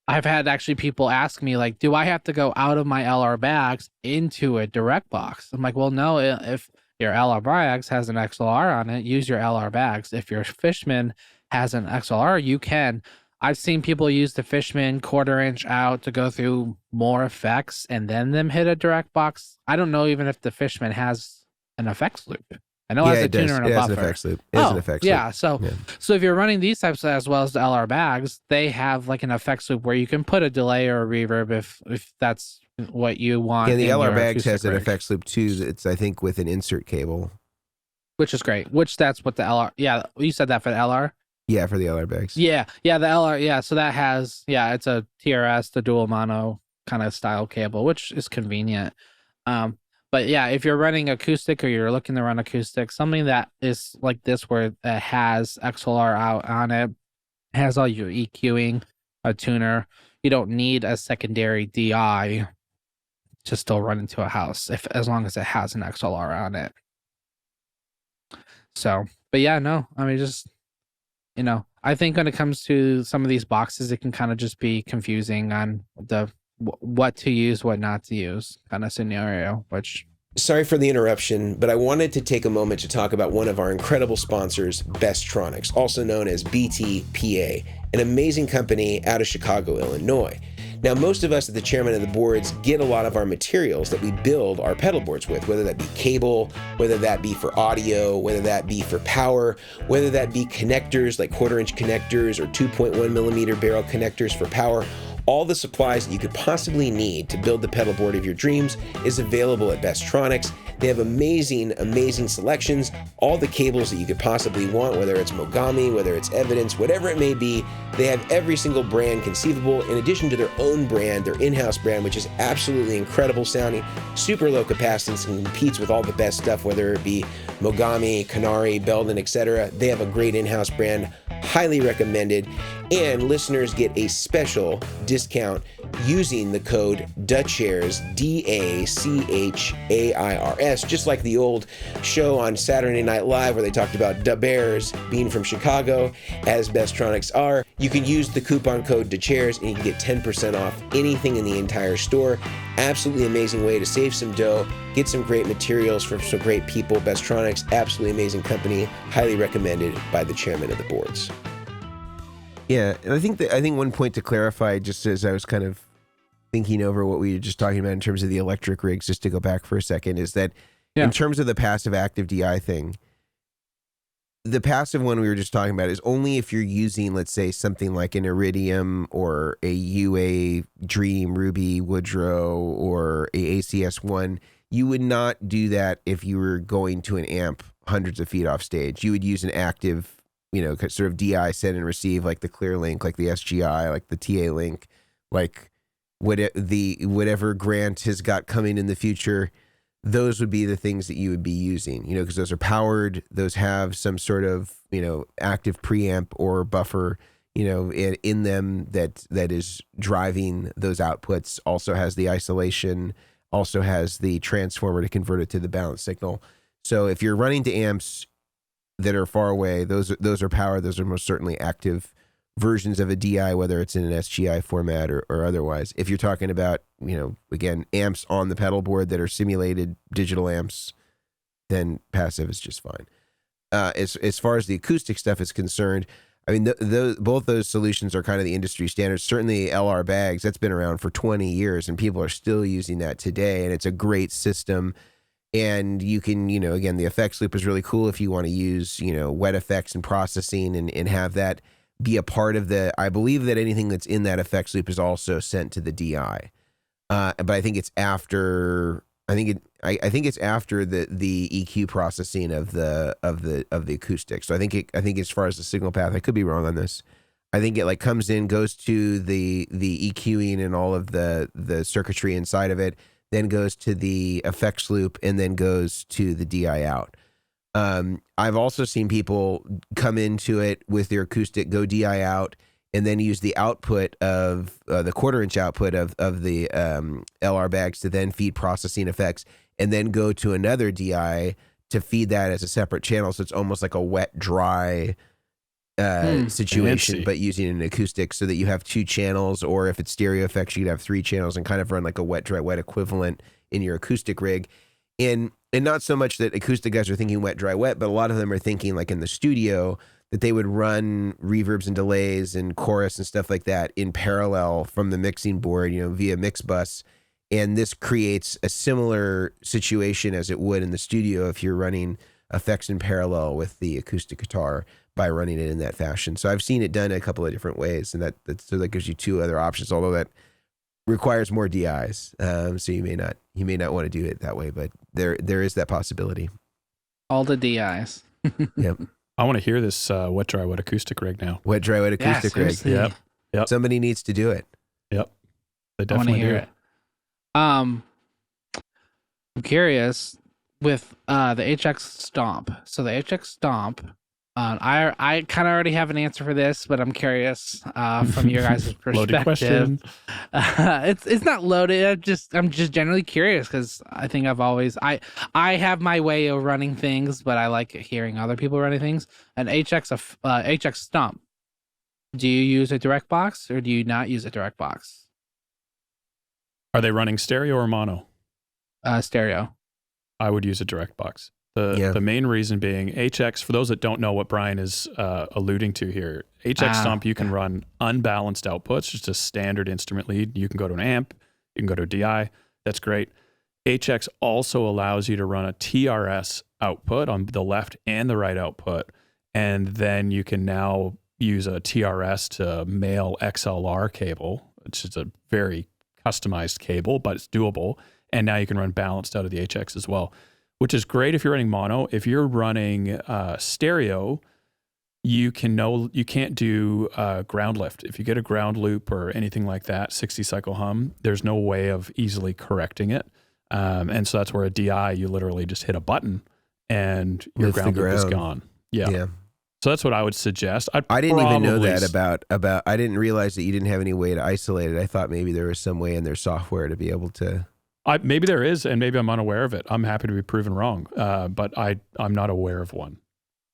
I've had actually people ask me like, do I have to go out of my LR bags into a direct box? I'm like, well, no, if your LR bags has an XLR on it, use your LR bags. If your Fishman has an XLR, you can. I've seen people use the Fishman 1/4 inch out to go through more effects and then them hit a direct box. I don't know even if the Fishman has an effects loop. I know it has a tuner and a buffer. It has an effects loop. It has an effects loop. So if you're running these types as well as the LR bags, they have like an effects loop where you can put a delay or a reverb if that's what you want. Yeah, the LR bags has an effects loop too. It's I think with an insert cable, which is great. That's what the LR. Yeah, you said that for the LR. Yeah, for the LR bags. Yeah, the LR. Yeah, so that has it's a TRS, the dual mono kind of style cable, which is convenient. But yeah, if you're running acoustic or you're looking to run acoustic, something that is like this where it has XLR out on it, has all your EQing, a tuner. You don't need a secondary DI to still run into a house as long as it has an XLR on it. So, but yeah, no, I mean, just, I think when it comes to some of these boxes, it can kind of just be confusing on the what to use, what not to use kind of scenario, which Sorry for the interruption, but I wanted to take a moment to talk about one of our incredible sponsors, Bestronix, also known as BTPA, an amazing company out of Chicago, Illinois. Now, most of us at the Chairman of the Boards get a lot of our materials that we build our pedal boards with, whether that be cable, whether that be for audio, whether that be for power, whether that be connectors like 1/4-inch connectors or 2.1 millimeter barrel connectors for power. All the supplies that you could possibly need to build the pedal board of your dreams is available at Bestronix. They have amazing, amazing selections, all the cables that you could possibly want, whether it's Mogami, whether it's Evidence, whatever it may be. They have every single brand conceivable, in addition to their own brand, their in-house brand, which is absolutely incredible sounding, super low capacitance, and competes with all the best stuff, whether it be Mogami, Canary, Belden, etc. They have a great in-house brand, highly recommended, and listeners get a special discount using the code DACHAIRS, DACHAIRS, just like the old show on Saturday Night Live where they talked about Da Bears being from Chicago, as Bestronix are. You can use the coupon code DACHAIRS and you can get 10% off anything in the entire store. Absolutely amazing way to save some dough, get some great materials from some great people. Bestronix, absolutely amazing company, highly recommended by the Chairman of the Boards. Yeah, and I think one point to clarify, just as I was kind of thinking over what we were just talking about in terms of the electric rigs, just to go back for a second, is that in terms of the passive active DI thing, the passive one we were just talking about is only if you're using, let's say, something like an Iridium or a UA Dream, Ruby, Woodrow, or a ACS1. You would not do that if you were going to an amp hundreds of feet off stage. You would use an active, sort of DI send and receive, like the Clear Link, like the SGI, like the TA Link, like whatever Grant has got coming in the future. Those would be the things that you would be using, because those are powered. Those have some sort of, active preamp or buffer, in them that is driving those outputs. Also has the isolation, also has the transformer to convert it to the balance signal. So if you're running to amps that are far away, those are powered. Those are most certainly active versions of a DI, whether it's in an SGI format or otherwise. If you're talking about, again, amps on the pedal board that are simulated digital amps, then passive is just fine. As far as the acoustic stuff is concerned, I mean, both those solutions are kind of the industry standards. Certainly LR bags, that's been around for 20 years and people are still using that today, and it's a great system. And you can, again, the effects loop is really cool if you want to use, wet effects and processing and have that be a part of I believe that anything that's in that effects loop is also sent to the DI. But I think it's after, I think it's after the EQ processing of the acoustics. So I think as far as the signal path, I could be wrong on this. I think it comes in, goes to the EQing and all of the circuitry inside of it, then goes to the effects loop, and then goes to the DI out. I've also seen people come into it with their acoustic, go DI out, and then use the output of the 1/4-inch output of the LR bags to then feed processing effects, and then go to another DI to feed that as a separate channel. So it's almost like a wet dry situation, fancy. but using an acoustic so that you have two channels, or if it's stereo effects, you could have three channels and kind of run like a wet dry wet equivalent in your acoustic rig. And not so much that acoustic guys are thinking wet dry wet, but a lot of them are thinking like in the studio that they would run reverbs and delays and chorus and stuff like that in parallel from the mixing board, via mix bus. And this creates a similar situation as it would in the studio if you're running effects in parallel with the acoustic guitar by running it in that fashion. So I've seen it done a couple of different ways, and so that gives you two other options, although that requires more DIs. So you may not want to do it that way, but there is that possibility. All the DIs. Yep. I want to hear this wet dry wet acoustic rig now. Wet dry wet acoustic rig. Seriously. Yep. Somebody needs to do it. Yep. They I want to definitely hear do. it. I'm curious with the HX Stomp. So the HX Stomp, I kind of already have an answer for this, but I'm curious from your guys' perspective. Loaded question. It's not loaded. I'm just generally curious because I think I have my way of running things, but I like hearing other people running things. An HX Stomp. Do you use a direct box or do you not use a direct box? Are they running stereo or mono? Stereo. I would use a direct box. The main reason being HX, for those that don't know what Brian is alluding to here, HX Stomp, you can run unbalanced outputs, just a standard instrument lead. You can go to an amp, you can go to a DI. That's great. HX also allows you to run a TRS output on the left and the right output. And then you can now use a TRS to male XLR cable, which is a very customized cable, but it's doable. And now you can run balanced out of the HX as well, which is great if you're running mono. If you're running stereo, you can't do ground lift. If you get a ground loop or anything like that, 60 cycle hum, there's no way of easily correcting it. And so that's where a DI, you literally just hit a button and your ground loop is gone. Yeah. So that's what I would suggest. I didn't even know that about. I didn't realize that you didn't have any way to isolate it. I thought maybe there was some way in their software to be able to. Maybe there is, and maybe I'm unaware of it. I'm happy to be proven wrong, but I'm not aware of one.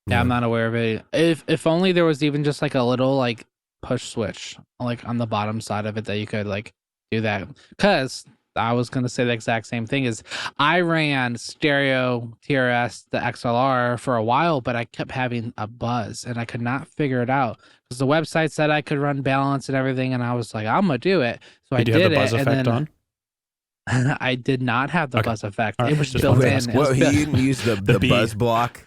Yeah, I'm not aware of it. If only there was even just like a little like push switch like on the bottom side of it that you could like do that. Because I was gonna say the exact same thing. Is I ran stereo TRS the XLR for a while, but I kept having a buzz and I could not figure it out because the website said I could run balance and everything, and I was like, I'm gonna do it. So I did it. Did you have the buzz effect on? I did not have the buzz effect. Right. It was built in. Well, he didn't use the buzz block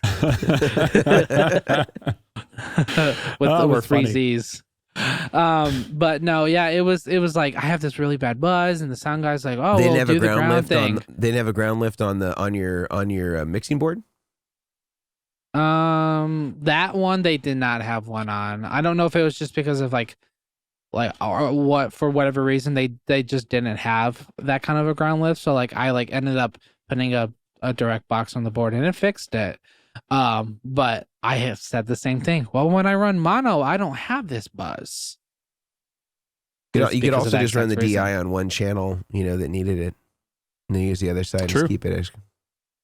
with three Z's. But no, yeah, it was like I have this really bad buzz, and the sound guy's like, "Oh, they didn't we'll have do a ground the ground lift thing." they didn't have a ground lift on your mixing board. That one they did not have one on. I don't know if it was just because of like or what, for whatever reason they just didn't have that kind of a ground lift. So like I like ended up putting a direct box on the board and it fixed it. But I have said the same thing. Well, when I run mono, I don't have this buzz. You could also just run the DI on one channel, that needed it, and then use the other side and keep it as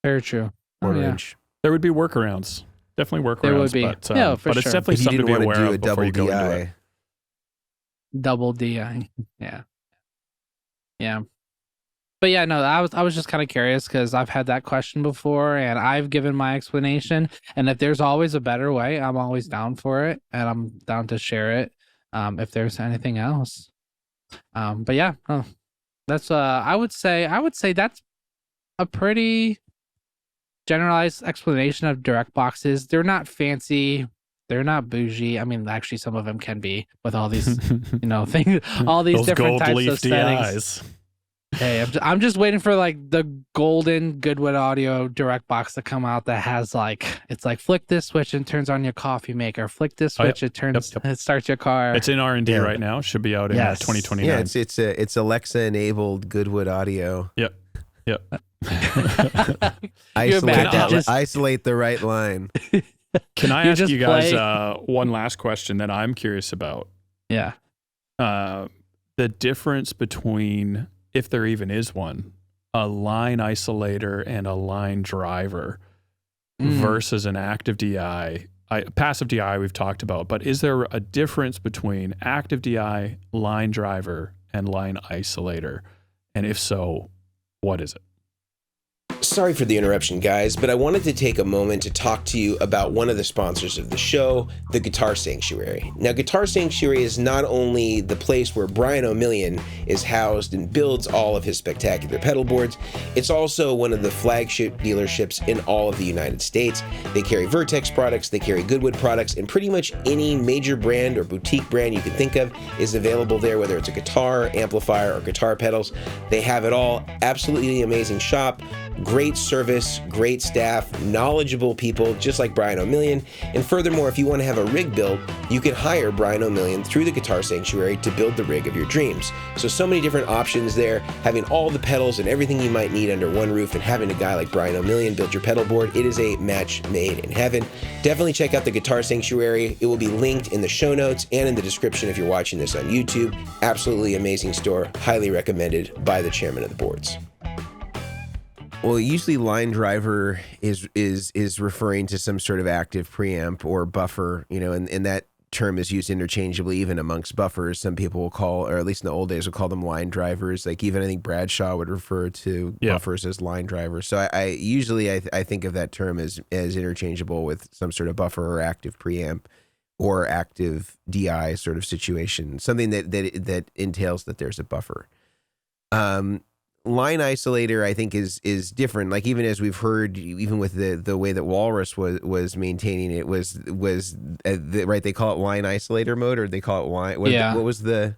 very true. Inch. There would be workarounds. Definitely workarounds. There would be. But, yeah, for but sure. it's definitely something to be aware of before you go into it. Double DI. Yeah. But yeah, no, I was just kind of curious because I've had that question before and I've given my explanation. And if there's always a better way, I'm always down for it, and I'm down to share it if there's anything else. But yeah, that's I would say that's a pretty generalized explanation of direct boxes. They're not fancy. They're not bougie. I mean, actually, some of them can be with all these, things, all these different types of settings. DIs. Hey, I'm just waiting for like the golden Goodwood audio direct box to come out that has like, it's like flick this switch and turns on your coffee maker. Flick this switch, it turns, it starts your car. It's in R&D right now. Should be out in 2029. Yeah, it's Alexa enabled Goodwood audio. Yep. Isolate the right line. Can I ask you guys one last question that I'm curious about? Yeah. The difference between, if there even is one, a line isolator and a line driver versus an active DI. Passive DI we've talked about, but is there a difference between active DI, line driver, and line isolator? And if so, what is it? Sorry for the interruption, guys, but I wanted to take a moment to talk to you about one of the sponsors of the show, the Guitar Sanctuary. Now, Guitar Sanctuary is not only the place where Brian Omilion is housed and builds all of his spectacular pedal boards, it's also one of the flagship dealerships in all of the United States. They carry Vertex products, they carry Goodwood products, and pretty much any major brand or boutique brand you can think of is available there, whether it's a guitar, amplifier, or guitar pedals. They have it all. Absolutely amazing shop. Great service, great staff, knowledgeable people, just like Brian Omilion. And furthermore, if you want to have a rig built, you can hire Brian Omilion through the Guitar Sanctuary to build the rig of your dreams. So many different options there, having all the pedals and everything you might need under one roof, and having a guy like Brian Omilion build your pedal board. It is a match made in heaven. Definitely check out the Guitar Sanctuary. It will be linked in the show notes and in the description if you're watching this on YouTube. Absolutely amazing store, highly recommended by the chairman of the boards. Well, usually line driver is referring to some sort of active preamp or buffer, and that term is used interchangeably even amongst buffers. Some people will call, or at least in the old days, would call them line drivers. Like even I think Bradshaw would refer to buffers as line drivers. So I usually think of that term as interchangeable with some sort of buffer or active preamp or active DI sort of situation, something that entails that there's a buffer. Line isolator, I think, is different. Like even as we've heard, even with the way that Walrus was maintaining it, was right. They call it line isolator mode, or they call it line. What was the?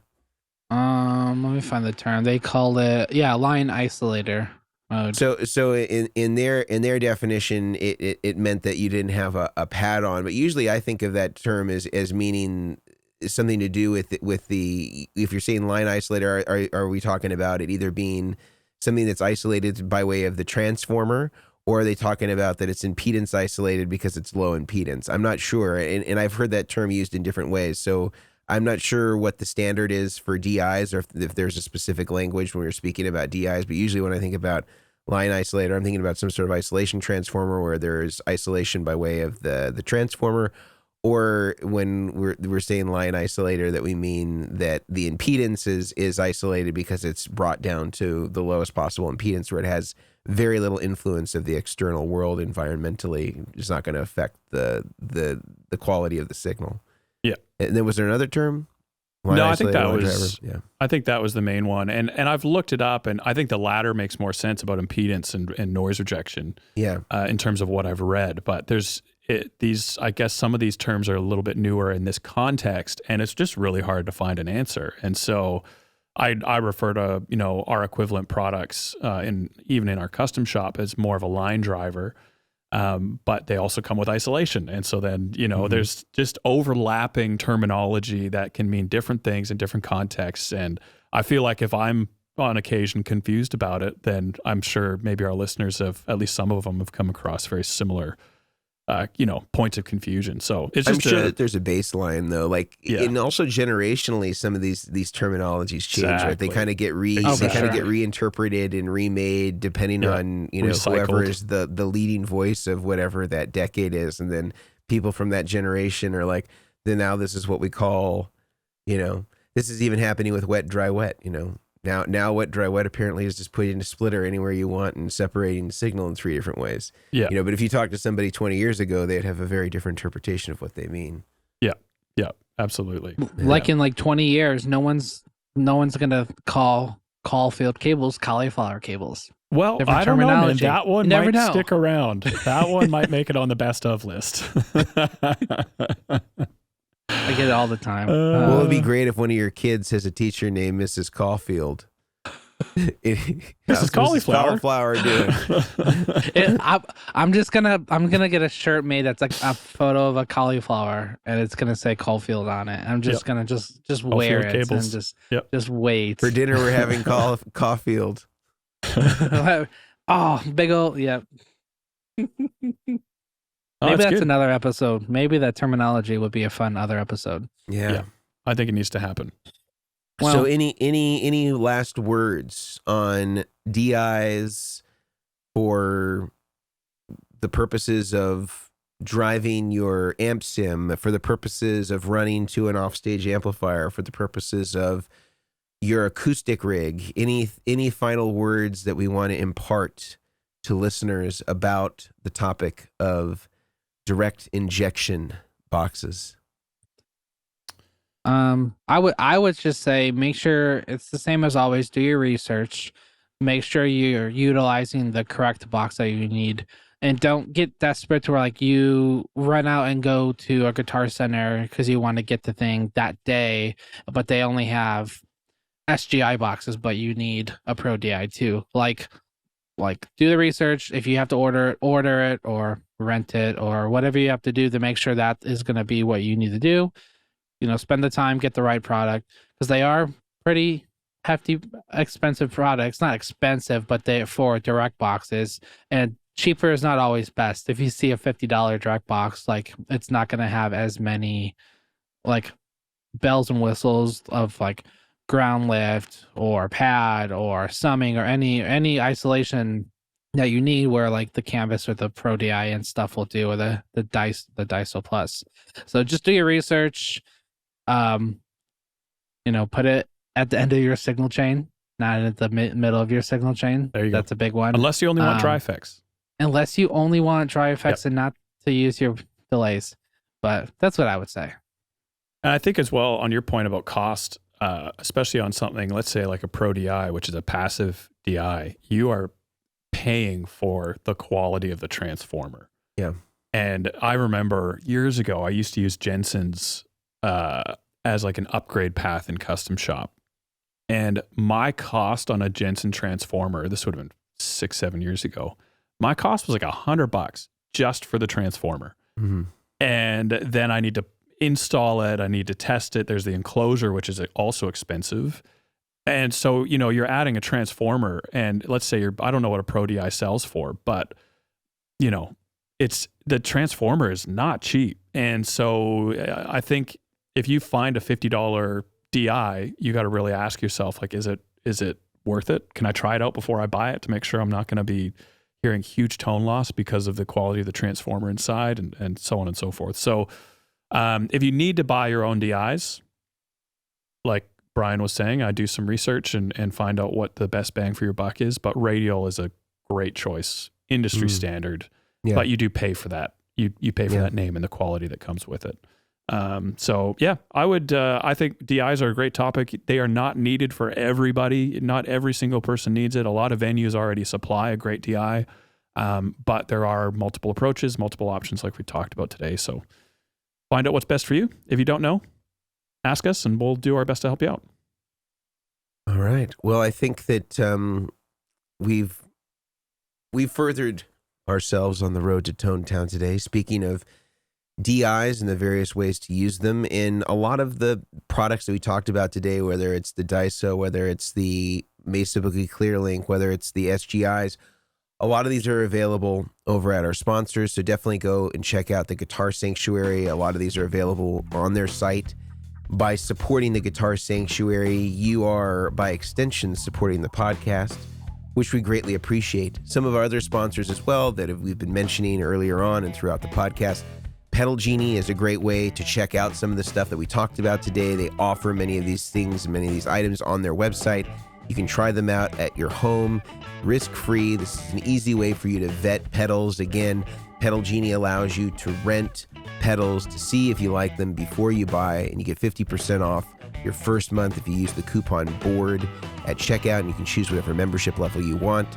Let me find the term. They call it line isolator mode. So in their definition, it meant that you didn't have a pad on. But usually, I think of that term as meaning something to do with the. If you're saying line isolator, are we talking about it either being something that's isolated by way of the transformer, or are they talking about that it's impedance isolated because it's low impedance? I'm not sure. And I've heard that term used in different ways. So I'm not sure what the standard is for DIs, or if there's a specific language when we're speaking about DIs. But usually when I think about line isolator, I'm thinking about some sort of isolation transformer where there's isolation by way of the transformer. Or when we're saying line isolator, that we mean that the impedance is isolated because it's brought down to the lowest possible impedance, where it has very little influence of the external world environmentally. It's not going to affect the quality of the signal. Yeah. And then was there another term? I think that was the main one. And I've looked it up, and I think the latter makes more sense about impedance and noise rejection. Yeah. In terms of what I've read, but I guess some of these terms are a little bit newer in this context, and it's just really hard to find an answer. And so I refer to, our equivalent products even in our custom shop as more of a line driver, but they also come with isolation. And so then, there's just overlapping terminology that can mean different things in different contexts. And I feel like if I'm on occasion confused about it, then I'm sure maybe our listeners at least some of them have come across very similar points of confusion. So it's just, I'm sure that there's a baseline though, and also generationally, some of these terminologies change, exactly. Right? They kind of get get reinterpreted and remade depending on, whoever is the leading voice of whatever that decade is. And then people from that generation are like, then now this is what we call, this is even happening with wet, dry, wet, Now wet, dry, wet apparently is just putting a splitter anywhere you want and separating the signal in 3 different ways. Yeah. But if you talk to somebody 20 years ago, they'd have a very different interpretation of what they mean. Yeah. Yeah. Absolutely. Like in 20 years, no one's gonna call field cables cauliflower cables. Well, I don't know, man. That one might stick around. That one might make it on the best of list. I get it all the time. Well, it'd be great if one of your kids has a teacher named Mrs. Caulfield. Mrs. Cauliflower. Cauliflower doing. I'm gonna get a shirt made that's like a photo of a cauliflower, and it's gonna say Caulfield on it. I'm just gonna just wear it cables. And just wait. For dinner, we're having Caulfield. Oh, big old Maybe that's another episode. Maybe that terminology would be a fun other episode. Yeah. I think it needs to happen. Well, so any last words on DIs for the purposes of driving your amp sim, for the purposes of running to an offstage amplifier, for the purposes of your acoustic rig? Any final words that we want to impart to listeners about the topic of direct injection boxes? I would just say, make sure it's the same as always. Do your research. Make sure you're utilizing the correct box that you need, and don't get desperate to where like you run out and go to a Guitar Center because you want to get the thing that day, but they only have SGI boxes, but you need a Pro DI too. Like do the research. If you have to order it or rent it or whatever you have to do to make sure that is going to be what you need to do. Spend the time, get the right product, because they are pretty hefty, expensive products. Not expensive, but they for direct boxes, and cheaper is not always best. If you see a $50 direct box, it's not going to have as many bells and whistles of ground lift or pad or summing or any isolation that you need, where like the canvas or the Pro DI and stuff will do, or the Daiso Plus. So just do your research. Put it at the end of your signal chain, not at the middle of your signal chain. There you go. That's a big one. Unless you only want dry effects. Unless you only want dry effects and not to use your delays. But that's what I would say. And I think as well, on your point about cost, especially on something, let's say like a Pro DI, which is a passive DI, you are paying for the quality of the transformer. Yeah. And I remember years ago, I used to use Jensen's as like an upgrade path in custom shop. And my cost on a Jensen transformer, this would have been 6-7 years ago, my cost was like $100 just for the transformer. Mm-hmm. And then I need to install it. I need to test it. There's the enclosure, which is also expensive. And so, you're adding a transformer, and let's say I don't know what a Pro DI sells for, but it's the transformer is not cheap. And so I think if you find a $50 DI, you got to really ask yourself, like, is it worth it? Can I try it out before I buy it to make sure I'm not going to be hearing huge tone loss because of the quality of the transformer inside, and so on and so forth. So if you need to buy your own DIs, like Brian was saying, I do some research and find out what the best bang for your buck is. But Radial is a great choice, industry standard, but you do pay for that. You pay for that name and the quality that comes with it. So yeah, I think DIs are a great topic. They are not needed for everybody. Not every single person needs it. A lot of venues already supply a great DI. But there are multiple approaches, multiple options like we talked about today. So find out what's best for you. If you don't know, ask us and we'll do our best to help you out. All right. Well, I think that we've furthered ourselves on the road to Tone Town today. Speaking of DIs and the various ways to use them in a lot of the products that we talked about today, whether it's the Daiso, whether it's the Mesa Boogie ClearLink, whether it's the SGIs, a lot of these are available over at our sponsors. So definitely go and check out the Guitar Sanctuary. A lot of these are available on their site. By supporting the Guitar Sanctuary, you are, by extension, supporting the podcast, which we greatly appreciate. Some of our other sponsors as well that we've been mentioning earlier on and throughout the podcast. Pedal Genie is a great way to check out some of the stuff that we talked about today. They offer many of these things, many of these items on their website. You can try them out at your home, risk-free. This is an easy way for you to vet pedals. Again, Pedal Genie allows you to rent pedals to see if you like them before you buy, and you get 50% off your first month if you use the coupon BOARD at checkout, and you can choose whatever membership level you want.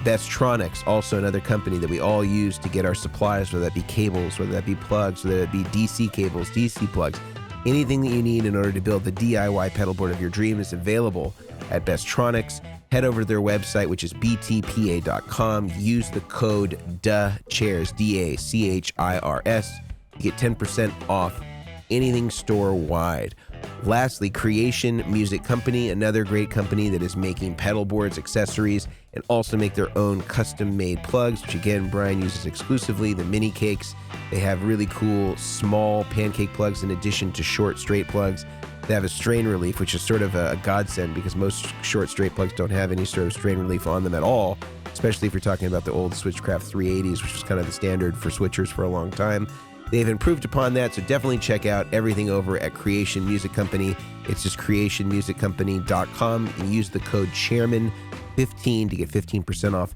Bestronix, also another company that we all use to get our supplies, whether that be cables, whether that be plugs, whether that be DC cables, DC plugs. Anything that you need in order to build the DIY pedalboard of your dream is available at Bestronix. Head over to their website, which is btpa.com. Use the code DACHIRS, DACHIRS. You get 10% off anything store-wide. Lastly, Creation Music Company, another great company that is making pedal boards, accessories, and also make their own custom-made plugs, which again, Brian uses exclusively, the mini cakes. They have really cool small pancake plugs in addition to short straight plugs. They have a strain relief, which is sort of a godsend because most short straight plugs don't have any sort of strain relief on them at all, especially if you're talking about the old Switchcraft 380s, which was kind of the standard for switchers for a long time. They've improved upon that, so definitely check out everything over at Creation Music Company. It's just creationmusiccompany.com, and use the code Chairmen15 to get 15% off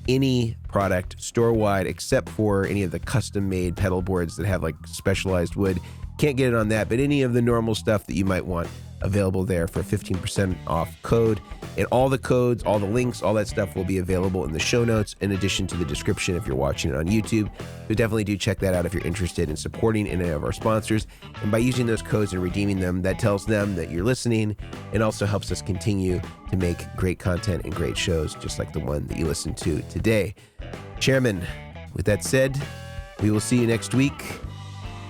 any product store-wide except for any of the custom-made pedal boards that have like specialized wood. Can't get it on that, but any of the normal stuff that you might want available there for a 15% off code. And all the codes, all the links, all that stuff will be available in the show notes in addition to the description if you're watching it on YouTube. So definitely do check that out if you're interested in supporting any of our sponsors. And by using those codes and redeeming them, that tells them that you're listening and also helps us continue to make great content and great shows just like the one that you listened to today. Chairman, with that said, we will see you next week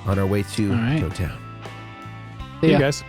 on our way to Town. See you ya. guys.